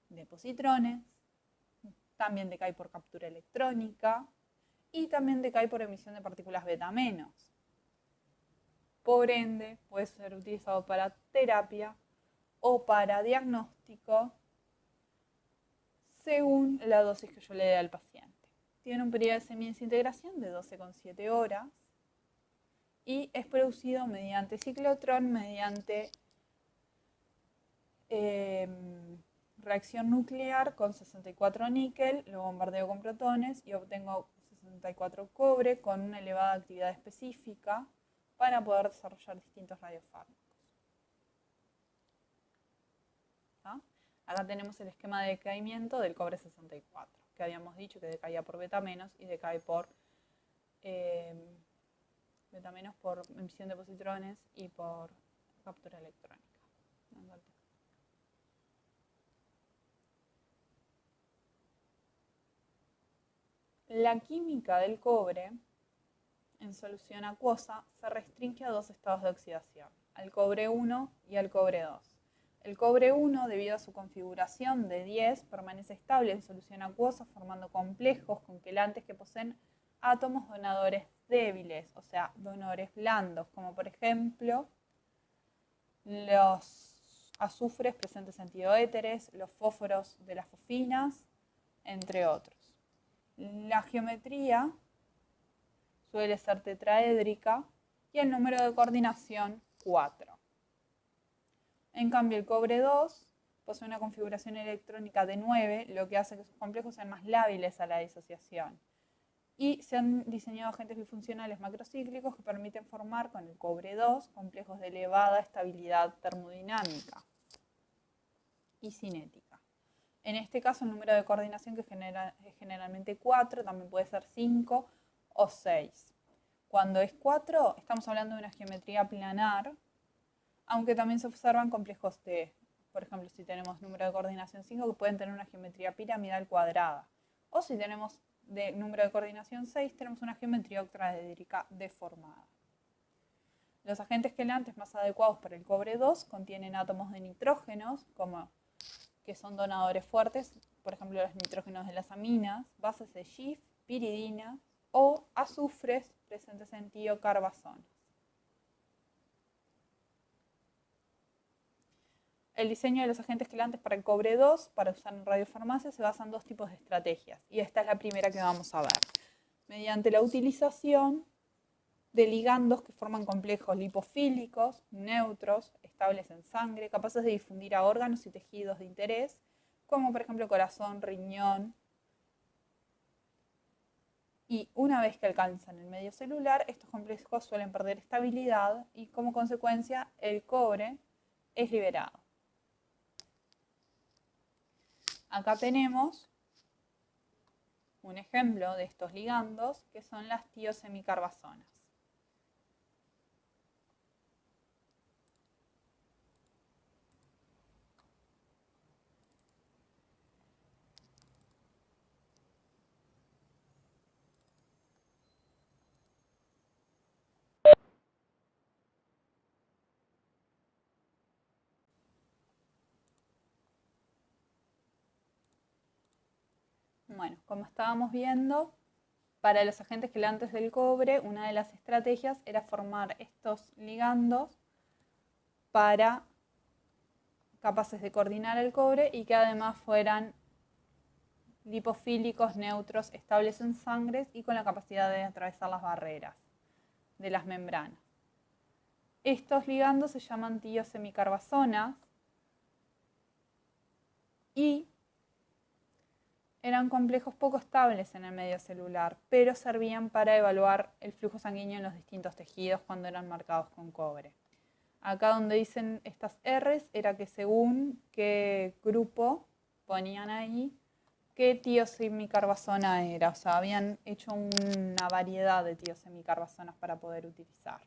de positrones, también decae por captura electrónica y también decae por emisión de partículas beta menos. Por ende, puede ser utilizado para terapia o para diagnóstico según la dosis que yo le dé al paciente. Tiene un periodo de semidesintegración de 12,7 horas y es producido mediante ciclotrón, mediante reacción nuclear con 64 níquel, lo bombardeo con protones y obtengo 64 cobre con una elevada actividad específica, para poder desarrollar distintos radiofármacos. ¿Ah? Acá tenemos el esquema de decaimiento del cobre 64, que habíamos dicho que decaía por beta menos y decae por beta menos por emisión de positrones y por captura electrónica. La química del cobre en solución acuosa se restringe a dos estados de oxidación, al cobre 1 y al cobre 2. El cobre 1, debido a su configuración de 10, permanece estable en solución acuosa formando complejos con quelantes que poseen átomos donadores débiles, o sea, donadores blandos, como por ejemplo los azufres presentes en tioéteres, los fósforos de las fosfinas, entre otros. La geometría suele ser tetraédrica y el número de coordinación 4. En cambio, el cobre 2 posee una configuración electrónica de 9, lo que hace que sus complejos sean más lábiles a la disociación. Y se han diseñado agentes bifuncionales macrocíclicos que permiten formar con el cobre 2 complejos de elevada estabilidad termodinámica y cinética. En este caso, el número de coordinación, que es generalmente 4, también puede ser 5 o 6. Cuando es 4, estamos hablando de una geometría planar, aunque también se observan complejos de, por ejemplo, si tenemos número de coordinación 5, que pueden tener una geometría piramidal cuadrada. O si tenemos de número de coordinación 6, tenemos una geometría octaédrica deformada. Los agentes quelantes más adecuados para el cobre 2 contienen átomos de nitrógenos, que son donadores fuertes, por ejemplo, los nitrógenos de las aminas, bases de Schiff, piridina o azufres presentes en tiocarbazonas. El diseño de los agentes quelantes para el cobre 2 para usar en radiofarmacia se basa en dos tipos de estrategias, y esta es la primera que vamos a ver. Mediante la utilización de ligandos que forman complejos lipofílicos, neutros, estables en sangre, capaces de difundir a órganos y tejidos de interés, como por ejemplo corazón, riñón. Y una vez que alcanzan el medio celular, estos complejos suelen perder estabilidad y como consecuencia el cobre es liberado. Acá tenemos un ejemplo de estos ligandos, que son las tiosemicarbazonas. Bueno, como estábamos viendo, para los agentes quelantes del cobre, una de las estrategias era formar estos ligandos para capaces de coordinar el cobre y que además fueran lipofílicos, neutros, estables en sangre y con la capacidad de atravesar las barreras de las membranas. Estos ligandos se llaman tiosemicarbazonas y eran complejos poco estables en el medio celular, pero servían para evaluar el flujo sanguíneo en los distintos tejidos cuando eran marcados con cobre. Acá donde dicen estas R's era que según qué grupo ponían ahí, qué tiosemicarbaçona era. O sea, habían hecho una variedad de tiosemicarbazonas para poder utilizar.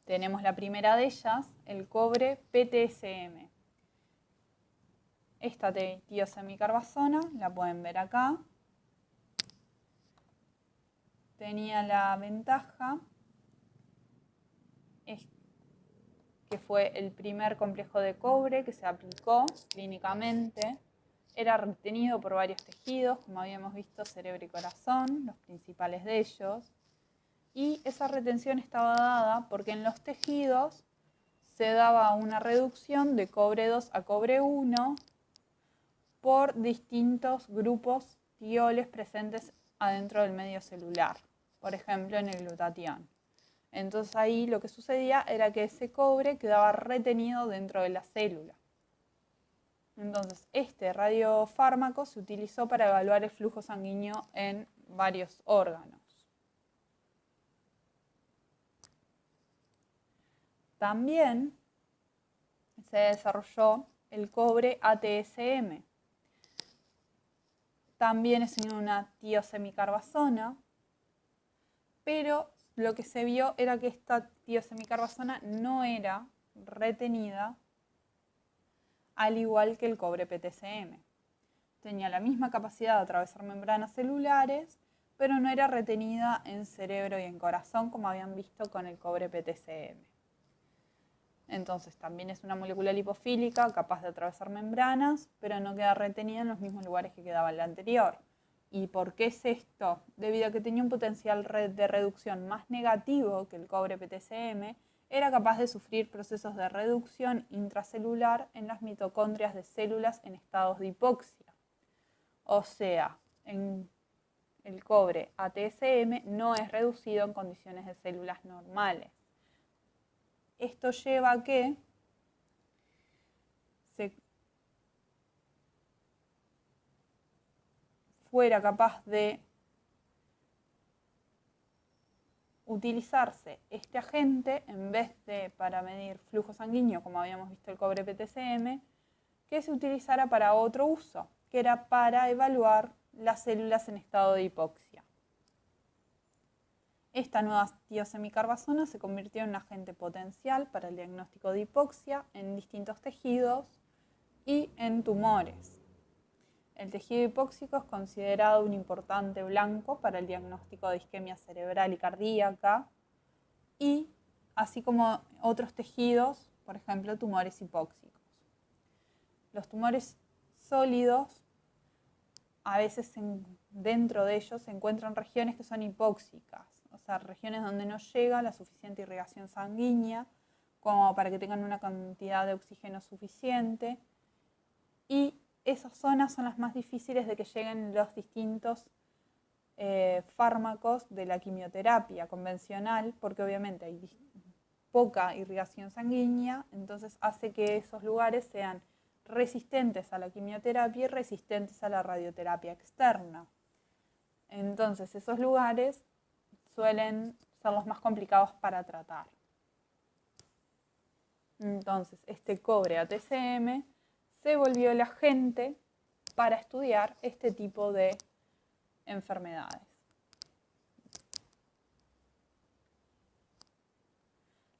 Tenemos la primera de ellas, el cobre PTSM. Esta tiosemicarbaçona la pueden ver acá. Tenía la ventaja que fue el primer complejo de cobre que se aplicó clínicamente. Era retenido por varios tejidos, como habíamos visto, cerebro y corazón, los principales de ellos. Y esa retención estaba dada porque en los tejidos se daba una reducción de cobre 2 a cobre 1 por distintos grupos tioles presentes adentro del medio celular, por ejemplo en el glutatión. Entonces ahí lo que sucedía era que ese cobre quedaba retenido dentro de la célula. Entonces, este radiofármaco se utilizó para evaluar el flujo sanguíneo en varios órganos. También se desarrolló el cobre ATSM. También es una tiosemicarbazona, pero lo que se vio era que esta tiosemicarbazona no era retenida al igual que el cobre PTCM. Tenía la misma capacidad de atravesar membranas celulares, pero no era retenida en cerebro y en corazón como habían visto con el cobre PTCM. Entonces también es una molécula lipofílica capaz de atravesar membranas, pero no queda retenida en los mismos lugares que quedaba en la anterior. ¿Y por qué es esto? Debido a que tenía un potencial de reducción más negativo que el cobre PTCM, era capaz de sufrir procesos de reducción intracelular en las mitocondrias de células en estados de hipoxia. O sea, el cobre ATSM no es reducido en condiciones de células normales. Esto lleva a que fuera capaz de utilizarse este agente en vez de para medir flujo sanguíneo, como habíamos visto el cobre PTCM, que se utilizara para otro uso, que era para evaluar las células en estado de hipoxia. Esta nueva tiosemicarbazona se convirtió en un agente potencial para el diagnóstico de hipoxia en distintos tejidos y en tumores. El tejido hipóxico es considerado un importante blanco para el diagnóstico de isquemia cerebral y cardíaca, y así como otros tejidos, por ejemplo, tumores hipóxicos. Los tumores sólidos, a veces dentro de ellos se encuentran regiones que son hipóxicas, o sea, regiones donde no llega la suficiente irrigación sanguínea como para que tengan una cantidad de oxígeno suficiente, y esas zonas son las más difíciles de que lleguen los distintos fármacos de la quimioterapia convencional, porque obviamente hay poca irrigación sanguínea, entonces hace que esos lugares sean resistentes a la quimioterapia y resistentes a la radioterapia externa. Entonces esos lugares suelen ser los más complicados para tratar. Entonces este cobre ATCM se volvió el agente para estudiar este tipo de enfermedades.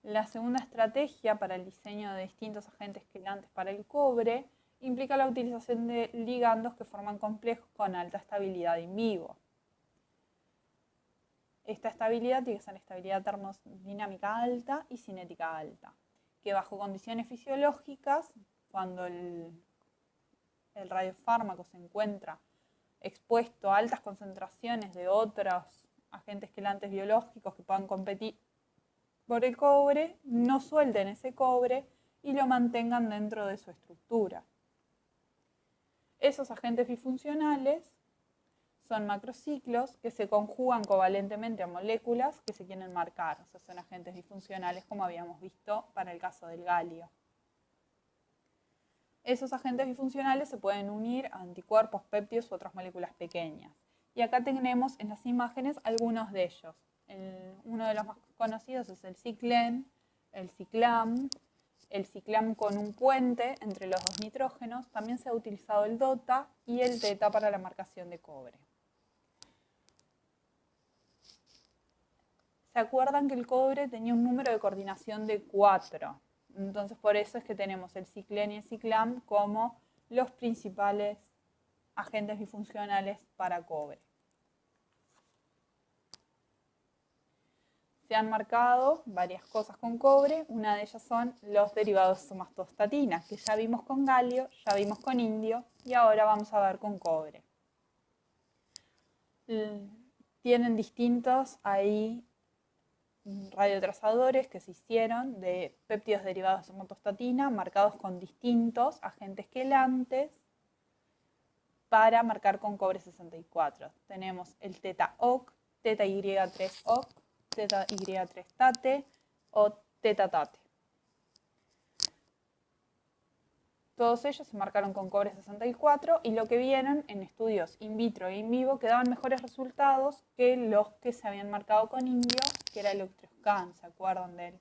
La segunda estrategia para el diseño de distintos agentes quelantes para el cobre implica la utilización de ligandos que forman complejos con alta estabilidad in vivo. Esta estabilidad tiene que ser estabilidad termodinámica alta y cinética alta, que bajo condiciones fisiológicas, cuando el radiofármaco se encuentra expuesto a altas concentraciones de otros agentes quelantes biológicos que puedan competir por el cobre, no suelten ese cobre y lo mantengan dentro de su estructura. Esos agentes bifuncionales son macrociclos que se conjugan covalentemente a moléculas que se quieren marcar, o sea, son agentes disfuncionales como habíamos visto para el caso del galio. Esos agentes bifuncionales se pueden unir a anticuerpos, péptidos u otras moléculas pequeñas. Y acá tenemos en las imágenes algunos de ellos. Uno de los más conocidos es el ciclen, el ciclam con un puente entre los dos nitrógenos. También se ha utilizado el DOTA y el TETA para la marcación de cobre. ¿Se acuerdan que el cobre tenía un número de coordinación de 4? Entonces por eso es que tenemos el ciclen y el ciclam como los principales agentes bifuncionales para cobre. Se han marcado varias cosas con cobre, una de ellas son los derivados de somatostatina, que ya vimos con galio, ya vimos con indio y ahora vamos a ver con cobre. Tienen distintos ahí radiotrazadores que se hicieron de péptidos derivados de somatostatina marcados con distintos agentes quelantes para marcar con cobre 64. Tenemos el teta-OC, teta-Y3-OC, teta-Y3-tate o teta-tate. Todos ellos se marcaron con cobre 64 y lo que vieron en estudios in vitro e in vivo que daban mejores resultados que los que se habían marcado con indio, que era el Electroscan, ¿se acuerdan de él?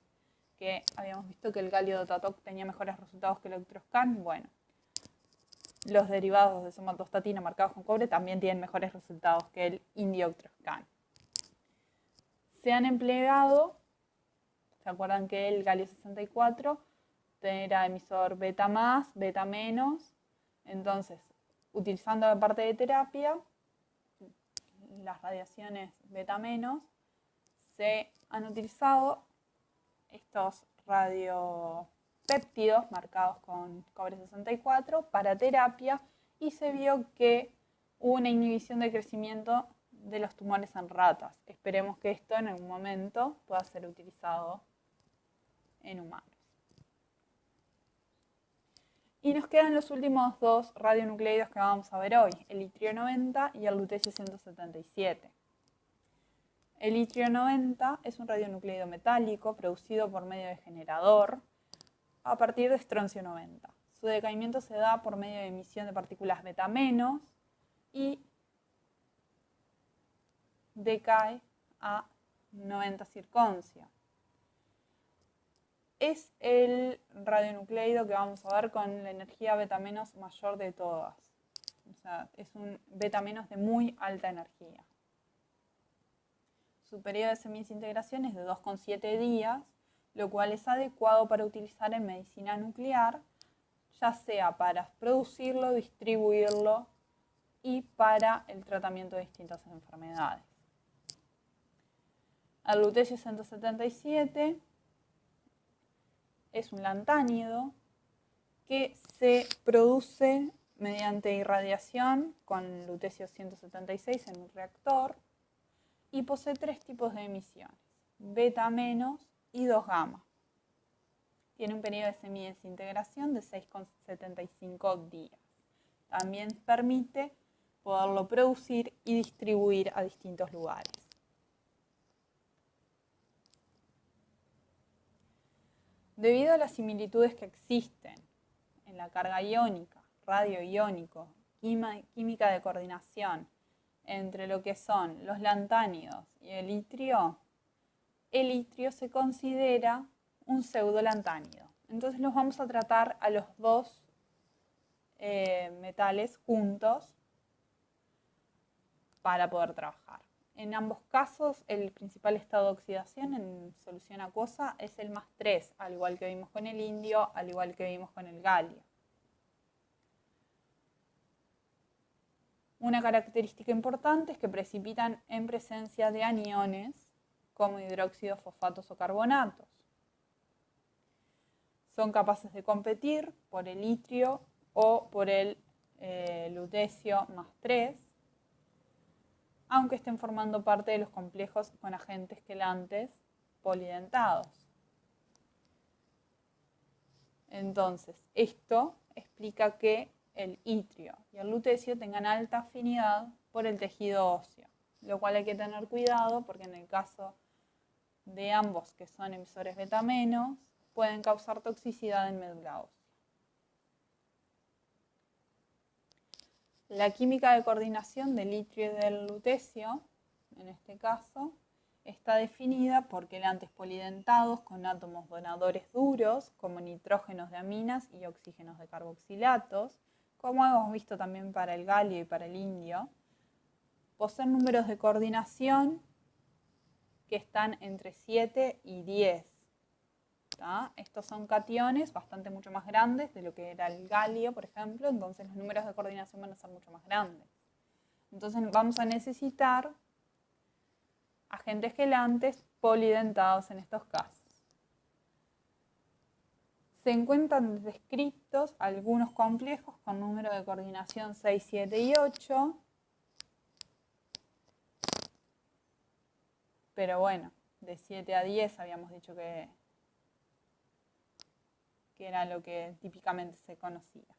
Que habíamos visto que el galio Dotatoc tenía mejores resultados que el Electroscan. Bueno, los derivados de somatostatina marcados con cobre también tienen mejores resultados que el indio Electroscan. Se han empleado, ¿se acuerdan que el galio 64 era emisor beta más, beta menos? Entonces, utilizando la parte de terapia, las radiaciones beta menos, se han utilizado estos radiopéptidos marcados con cobre 64 para terapia y se vio que hubo una inhibición de crecimiento de los tumores en ratas. Esperemos que esto en algún momento pueda ser utilizado en humanos. Y nos quedan los últimos dos radionucleidos que vamos a ver hoy, el itrio 90 y el lutecio 177. El itrio 90 es un radionucleido metálico producido por medio de generador a partir de estroncio 90. Su decaimiento se da por medio de emisión de partículas beta menos y decae a 90 circoncia. Es el radionucleido que vamos a ver con la energía beta menos mayor de todas. O sea, es un beta menos de muy alta energía. Su periodo de semidesintegración es de 2,7 días, lo cual es adecuado para utilizar en medicina nuclear, ya sea para producirlo, distribuirlo y para el tratamiento de distintas enfermedades. El lutecio 177 es un lantánido que se produce mediante irradiación con lutecio 176 en un reactor y posee tres tipos de emisiones, beta menos y 2 gamma. Tiene un periodo de semidesintegración de 6,75 días. También permite poderlo producir y distribuir a distintos lugares. Debido a las similitudes que existen en la carga iónica, radio iónico, química de coordinación entre lo que son los lantánidos y el itrio se considera un pseudolantánido. Entonces los vamos a tratar a los dos metales juntos para poder trabajar. En ambos casos, el principal estado de oxidación en solución acuosa es el +3, al igual que vimos con el indio, al igual que vimos con el galio. Una característica importante es que precipitan en presencia de aniones como hidróxidos, fosfatos o carbonatos. Son capaces de competir por el itrio o por el lutecio +3, aunque estén formando parte de los complejos con agentes quelantes polidentados. Entonces, esto explica que el itrio y el lutecio tengan alta afinidad por el tejido óseo, lo cual hay que tener cuidado porque en el caso de ambos que son emisores beta menos, pueden causar toxicidad en médula ósea. La química de coordinación del itrio y del lutecio, en este caso, está definida por quelantes polidentados con átomos donadores duros, como nitrógenos de aminas y oxígenos de carboxilatos, como hemos visto también para el galio y para el indio. Poseen números de coordinación que están entre 7 y 10. Estos son cationes bastante mucho más grandes de lo que era el galio, por ejemplo, entonces los números de coordinación van a ser mucho más grandes. Entonces vamos a necesitar agentes quelantes polidentados en estos casos. Se encuentran descritos algunos complejos con número de coordinación 6, 7 y 8, pero bueno, de 7 a 10 habíamos dicho que era lo que típicamente se conocía.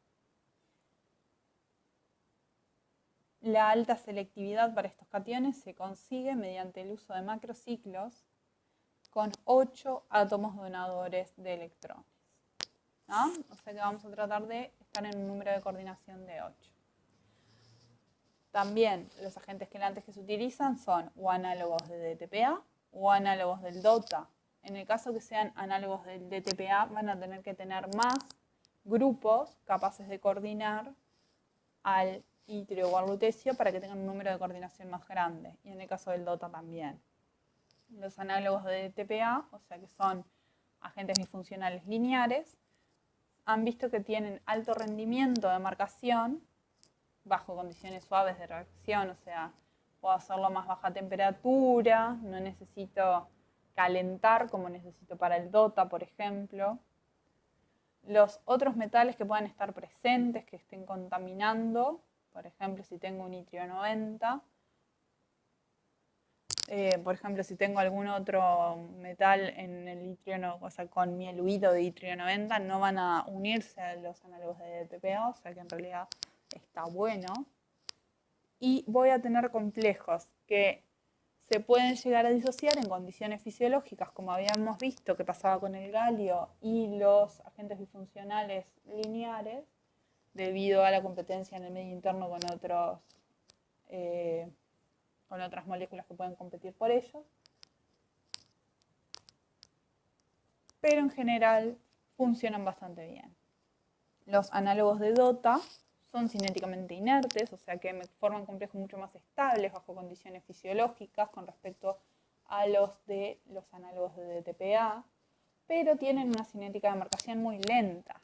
La alta selectividad para estos cationes se consigue mediante el uso de macrociclos con 8 átomos donadores de electrones. ¿no? O sea que vamos a tratar de estar en un número de coordinación de 8. También los agentes quelantes que se utilizan son o análogos de DTPA o análogos del DOTA. En el caso que sean análogos del DTPA, van a tener que tener más grupos capaces de coordinar al itrio o al lutecio para que tengan un número de coordinación más grande. Y en el caso del DOTA también. Los análogos de DTPA, o sea que son agentes bifuncionales lineares, han visto que tienen alto rendimiento de marcación bajo condiciones suaves de reacción, o sea, puedo hacerlo a más baja temperatura, no necesito calentar como necesito para el DOTA, por ejemplo. Los otros metales que puedan estar presentes, que estén contaminando, por ejemplo, si tengo un itrio 90, por ejemplo, si tengo algún otro metal en el itrio, o sea, con mi eluido de itrio 90, no van a unirse a los análogos de DTPA, o sea que en realidad está bueno. Y voy a tener complejos que se pueden llegar a disociar en condiciones fisiológicas, como habíamos visto que pasaba con el galio y los agentes bifuncionales lineares, debido a la competencia en el medio interno con otras moléculas que pueden competir por ellos. Pero en general funcionan bastante bien. Los análogos de DOTA son cinéticamente inertes, o sea que me forman complejos mucho más estables bajo condiciones fisiológicas con respecto a los de los análogos de DTPA, pero tienen una cinética de marcación muy lenta.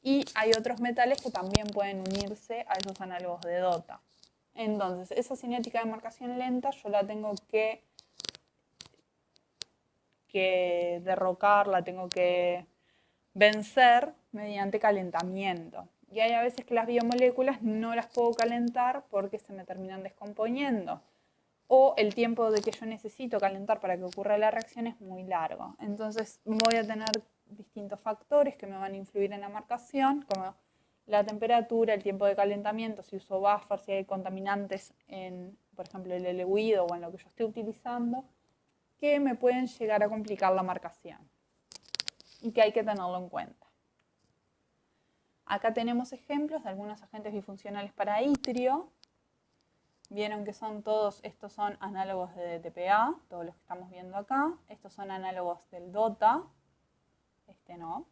Y hay otros metales que también pueden unirse a esos análogos de DOTA. Entonces, esa cinética de marcación lenta yo la tengo que derrocar, la tengo que vencer mediante calentamiento. Y hay a veces que las biomoléculas no las puedo calentar porque se me terminan descomponiendo. O el tiempo de que yo necesito calentar para que ocurra la reacción es muy largo. Entonces voy a tener distintos factores que me van a influir en la marcación, como la temperatura, el tiempo de calentamiento, si uso buffer, si hay contaminantes en, por ejemplo, el eluido o en lo que yo esté utilizando, que me pueden llegar a complicar la marcación y que hay que tenerlo en cuenta. Acá tenemos ejemplos de algunos agentes bifuncionales para itrio. Vieron que estos son análogos de DTPA, todos los que estamos viendo acá. Estos son análogos del DOTA, este no.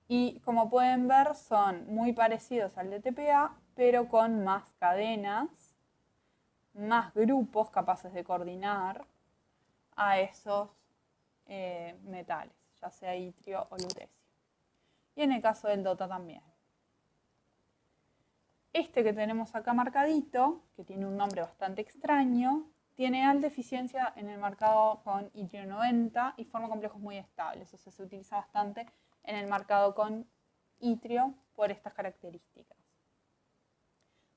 Y como pueden ver, son muy parecidos al DTPA, pero con más cadenas, más grupos capaces de coordinar a esos metales, ya sea itrio o lutecio. Y en el caso del DOTA también. Este que tenemos acá marcadito, que tiene un nombre bastante extraño, tiene alta eficiencia en el marcado con itrio 90 y forma complejos muy estables. O sea, se utiliza bastante en el marcado con itrio por estas características.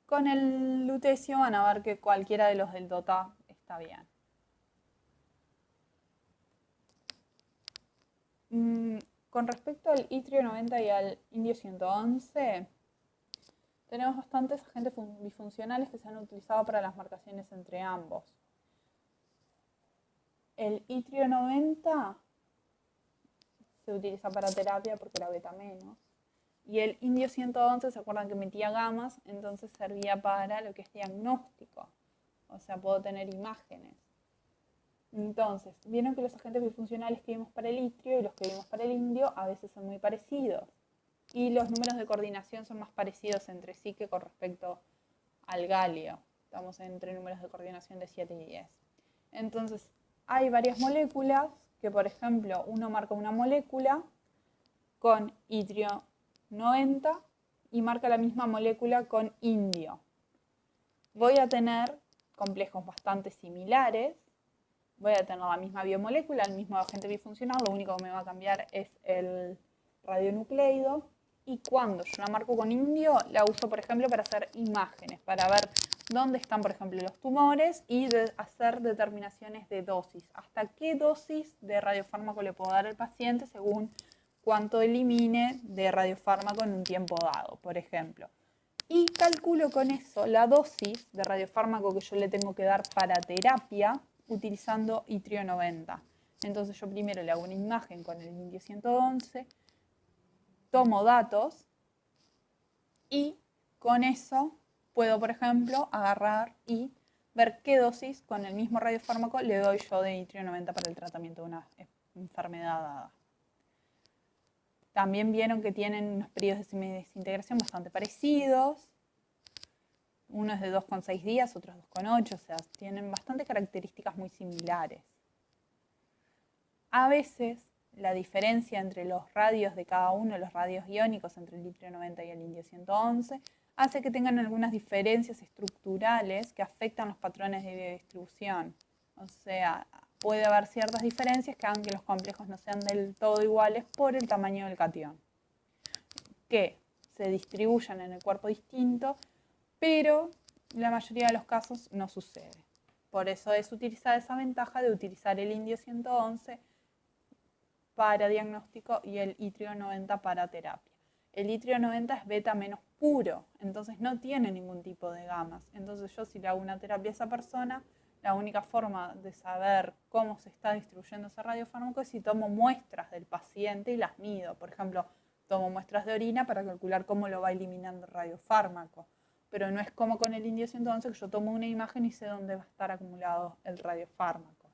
Con el lutecio van a ver que cualquiera de los del DOTA está bien. Con respecto al itrio 90 y al indio 111, tenemos bastantes agentes bifuncionales que se han utilizado para las marcaciones entre ambos. El itrio 90 se utiliza para terapia porque era beta menos. Y el indio 111, ¿se acuerdan que emitía gamas? Entonces servía para lo que es diagnóstico. O sea, puedo tener imágenes. Entonces, vieron que los agentes bifuncionales que vimos para el itrio y los que vimos para el indio a veces son muy parecidos. Y los números de coordinación son más parecidos entre sí que con respecto al galio. Estamos entre números de coordinación de 7 y 10. Entonces, hay varias moléculas que, por ejemplo, uno marca una molécula con itrio 90 y marca la misma molécula con indio. Voy a tener complejos bastante similares. Voy a tener la misma biomolécula, el mismo agente bifuncional, lo único que me va a cambiar es el radionucleido. Y cuando yo la marco con indio, la uso, por ejemplo, para hacer imágenes, para ver dónde están, por ejemplo, los tumores y hacer determinaciones de dosis. Hasta qué dosis de radiofármaco le puedo dar al paciente según cuánto elimine de radiofármaco en un tiempo dado, por ejemplo. Y calculo con eso la dosis de radiofármaco que yo le tengo que dar para terapia utilizando itrio 90. Entonces yo primero le hago una imagen con el indio 111, tomo datos y con eso puedo, por ejemplo, agarrar y ver qué dosis con el mismo radiofármaco le doy yo de itrio 90 para el tratamiento de una enfermedad dada. También vieron que tienen unos periodos de desintegración bastante parecidos. Uno es de 2,6 días, otro es 2,8, o sea, tienen bastantes características muy similares. A veces, la diferencia entre los radios de cada uno, los radios iónicos entre el itrio 90 y el indio 111, hace que tengan algunas diferencias estructurales que afectan los patrones de biodistribución. O sea, puede haber ciertas diferencias que hagan que los complejos no sean del todo iguales por el tamaño del catión, que se distribuyan en el cuerpo distinto, pero en la mayoría de los casos no sucede. Por eso es utilizar esa ventaja de utilizar el indio 111 para diagnóstico y el itrio 90 para terapia. El itrio 90 es beta menos puro, entonces no tiene ningún tipo de gamas. Entonces yo si le hago una terapia a esa persona, la única forma de saber cómo se está distribuyendo ese radiofármaco es si tomo muestras del paciente y las mido. Por ejemplo, tomo muestras de orina para calcular cómo lo va eliminando el radiofármaco. Pero no es como con el indio 111 que yo tomo una imagen y sé dónde va a estar acumulado el radiofármaco.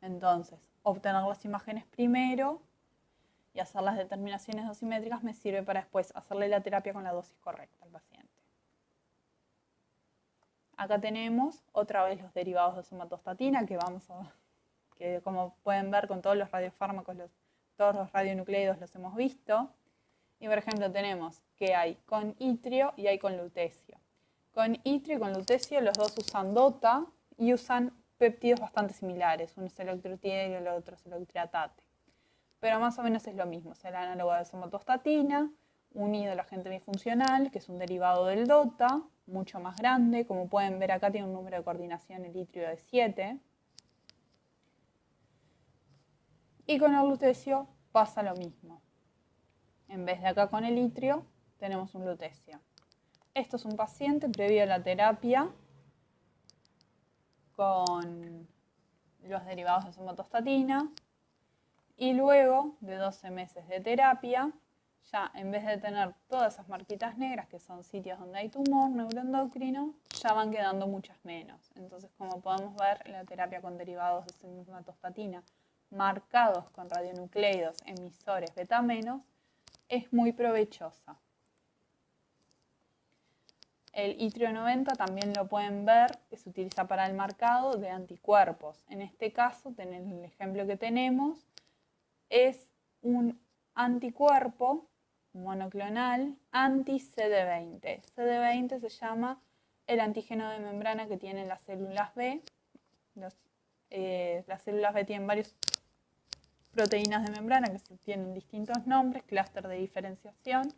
Entonces, obtener las imágenes primero y hacer las determinaciones dosimétricas me sirve para después hacerle la terapia con la dosis correcta al paciente. Acá tenemos otra vez los derivados de somatostatina que como pueden ver con todos los radiofármacos, todos los radionucleidos los hemos visto. Y por ejemplo tenemos que hay con itrio y hay con lutecio. Con itrio y con lutecio los dos usan DOTA y usan péptidos bastante similares. Uno es el octreotide y el otro es el octreatate. Pero más o menos es lo mismo. Es el análogo de somatostatina unido al agente bifuncional, que es un derivado del DOTA, mucho más grande. Como pueden ver acá tiene un número de coordinación el itrio de 7. Y con el lutecio pasa lo mismo. En vez de acá con el itrio, tenemos un lutecio. Esto es un paciente previo a la terapia con los derivados de somatostatina y luego de 12 meses de terapia, ya en vez de tener todas esas marquitas negras que son sitios donde hay tumor neuroendocrino, ya van quedando muchas menos. Entonces, como podemos ver, la terapia con derivados de somatostatina marcados con radionucleidos emisores beta menos es muy provechosa. El itrio 90 también lo pueden ver que se utiliza para el marcado de anticuerpos. En este caso, en el ejemplo que tenemos, es un anticuerpo monoclonal anti-CD20. CD20 se llama el antígeno de membrana que tienen las células B. Las células B tienen varias proteínas de membrana que tienen distintos nombres, clúster de diferenciación.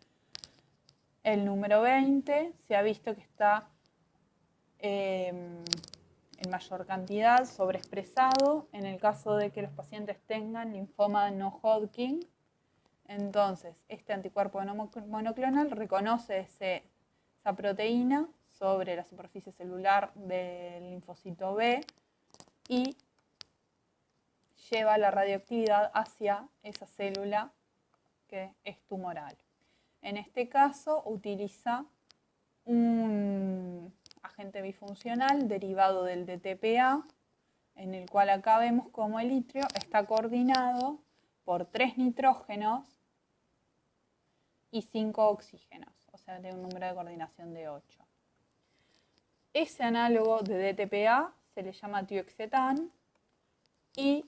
El número 20 se ha visto que está en mayor cantidad sobreexpresado en el caso de que los pacientes tengan linfoma no Hodgkin. Entonces, este anticuerpo monoclonal reconoce esa proteína sobre la superficie celular del linfocito B y lleva la radioactividad hacia esa célula que es tumoral. En este caso utiliza un agente bifuncional derivado del DTPA, en el cual acá vemos cómo el itrio está coordinado por 3 nitrógenos y 5 oxígenos, o sea, tiene un número de coordinación de 8. Ese análogo de DTPA se le llama tioxetán y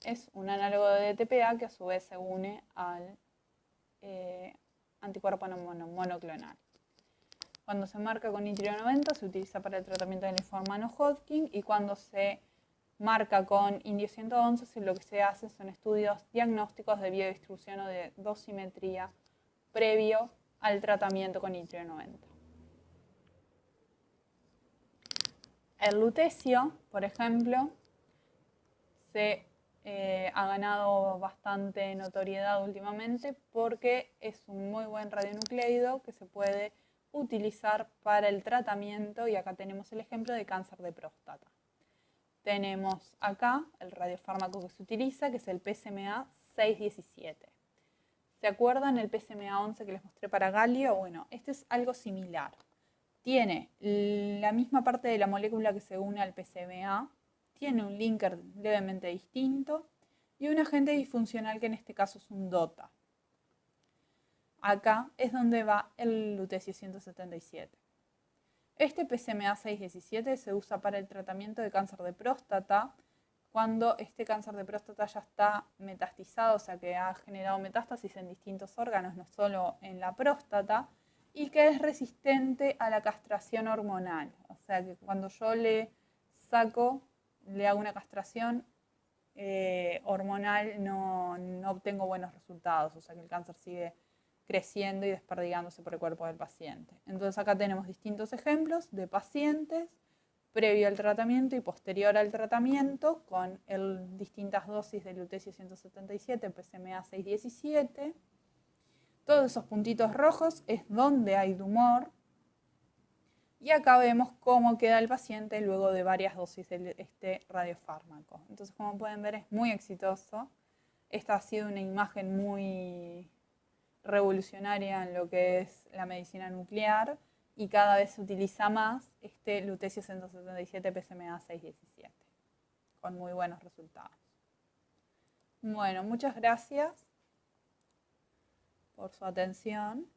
es un análogo de DTPA que a su vez se une al anticuerpo monoclonal. Cuando se marca con itrio 90 se utiliza para el tratamiento del linfoma no Hodgkin y cuando se marca con indio 111 lo que se hace son estudios diagnósticos de biodistribución o de dosimetría previo al tratamiento con itrio 90. El lutecio, por ejemplo, se ha ganado bastante notoriedad últimamente porque es un muy buen radionucleido que se puede utilizar para el tratamiento, y acá tenemos el ejemplo de cáncer de próstata. Tenemos acá el radiofármaco que se utiliza, que es el PSMA 617. ¿Se acuerdan el PSMA11 que les mostré para galio? Bueno, este es algo similar. Tiene la misma parte de la molécula que se une al PSMA, tiene un linker levemente distinto y un agente disfuncional que en este caso es un DOTA. Acá es donde va el lutecio 177. Este PSMA 617 se usa para el tratamiento de cáncer de próstata cuando este cáncer de próstata ya está metastizado, o sea que ha generado metástasis en distintos órganos, no solo en la próstata, y que es resistente a la castración hormonal. O sea que cuando yo le hago una castración hormonal, no obtengo buenos resultados, o sea que el cáncer sigue creciendo y desperdigándose por el cuerpo del paciente. Entonces acá tenemos distintos ejemplos de pacientes previo al tratamiento y posterior al tratamiento con distintas dosis de lutecio 177, PSMA 617. Todos esos puntitos rojos es donde hay tumor. Y acá vemos cómo queda el paciente luego de varias dosis de este radiofármaco. Entonces, como pueden ver, es muy exitoso. Esta ha sido una imagen muy revolucionaria en lo que es la medicina nuclear y cada vez se utiliza más este lutecio 177 PSMA 617 con muy buenos resultados. Bueno, muchas gracias por su atención.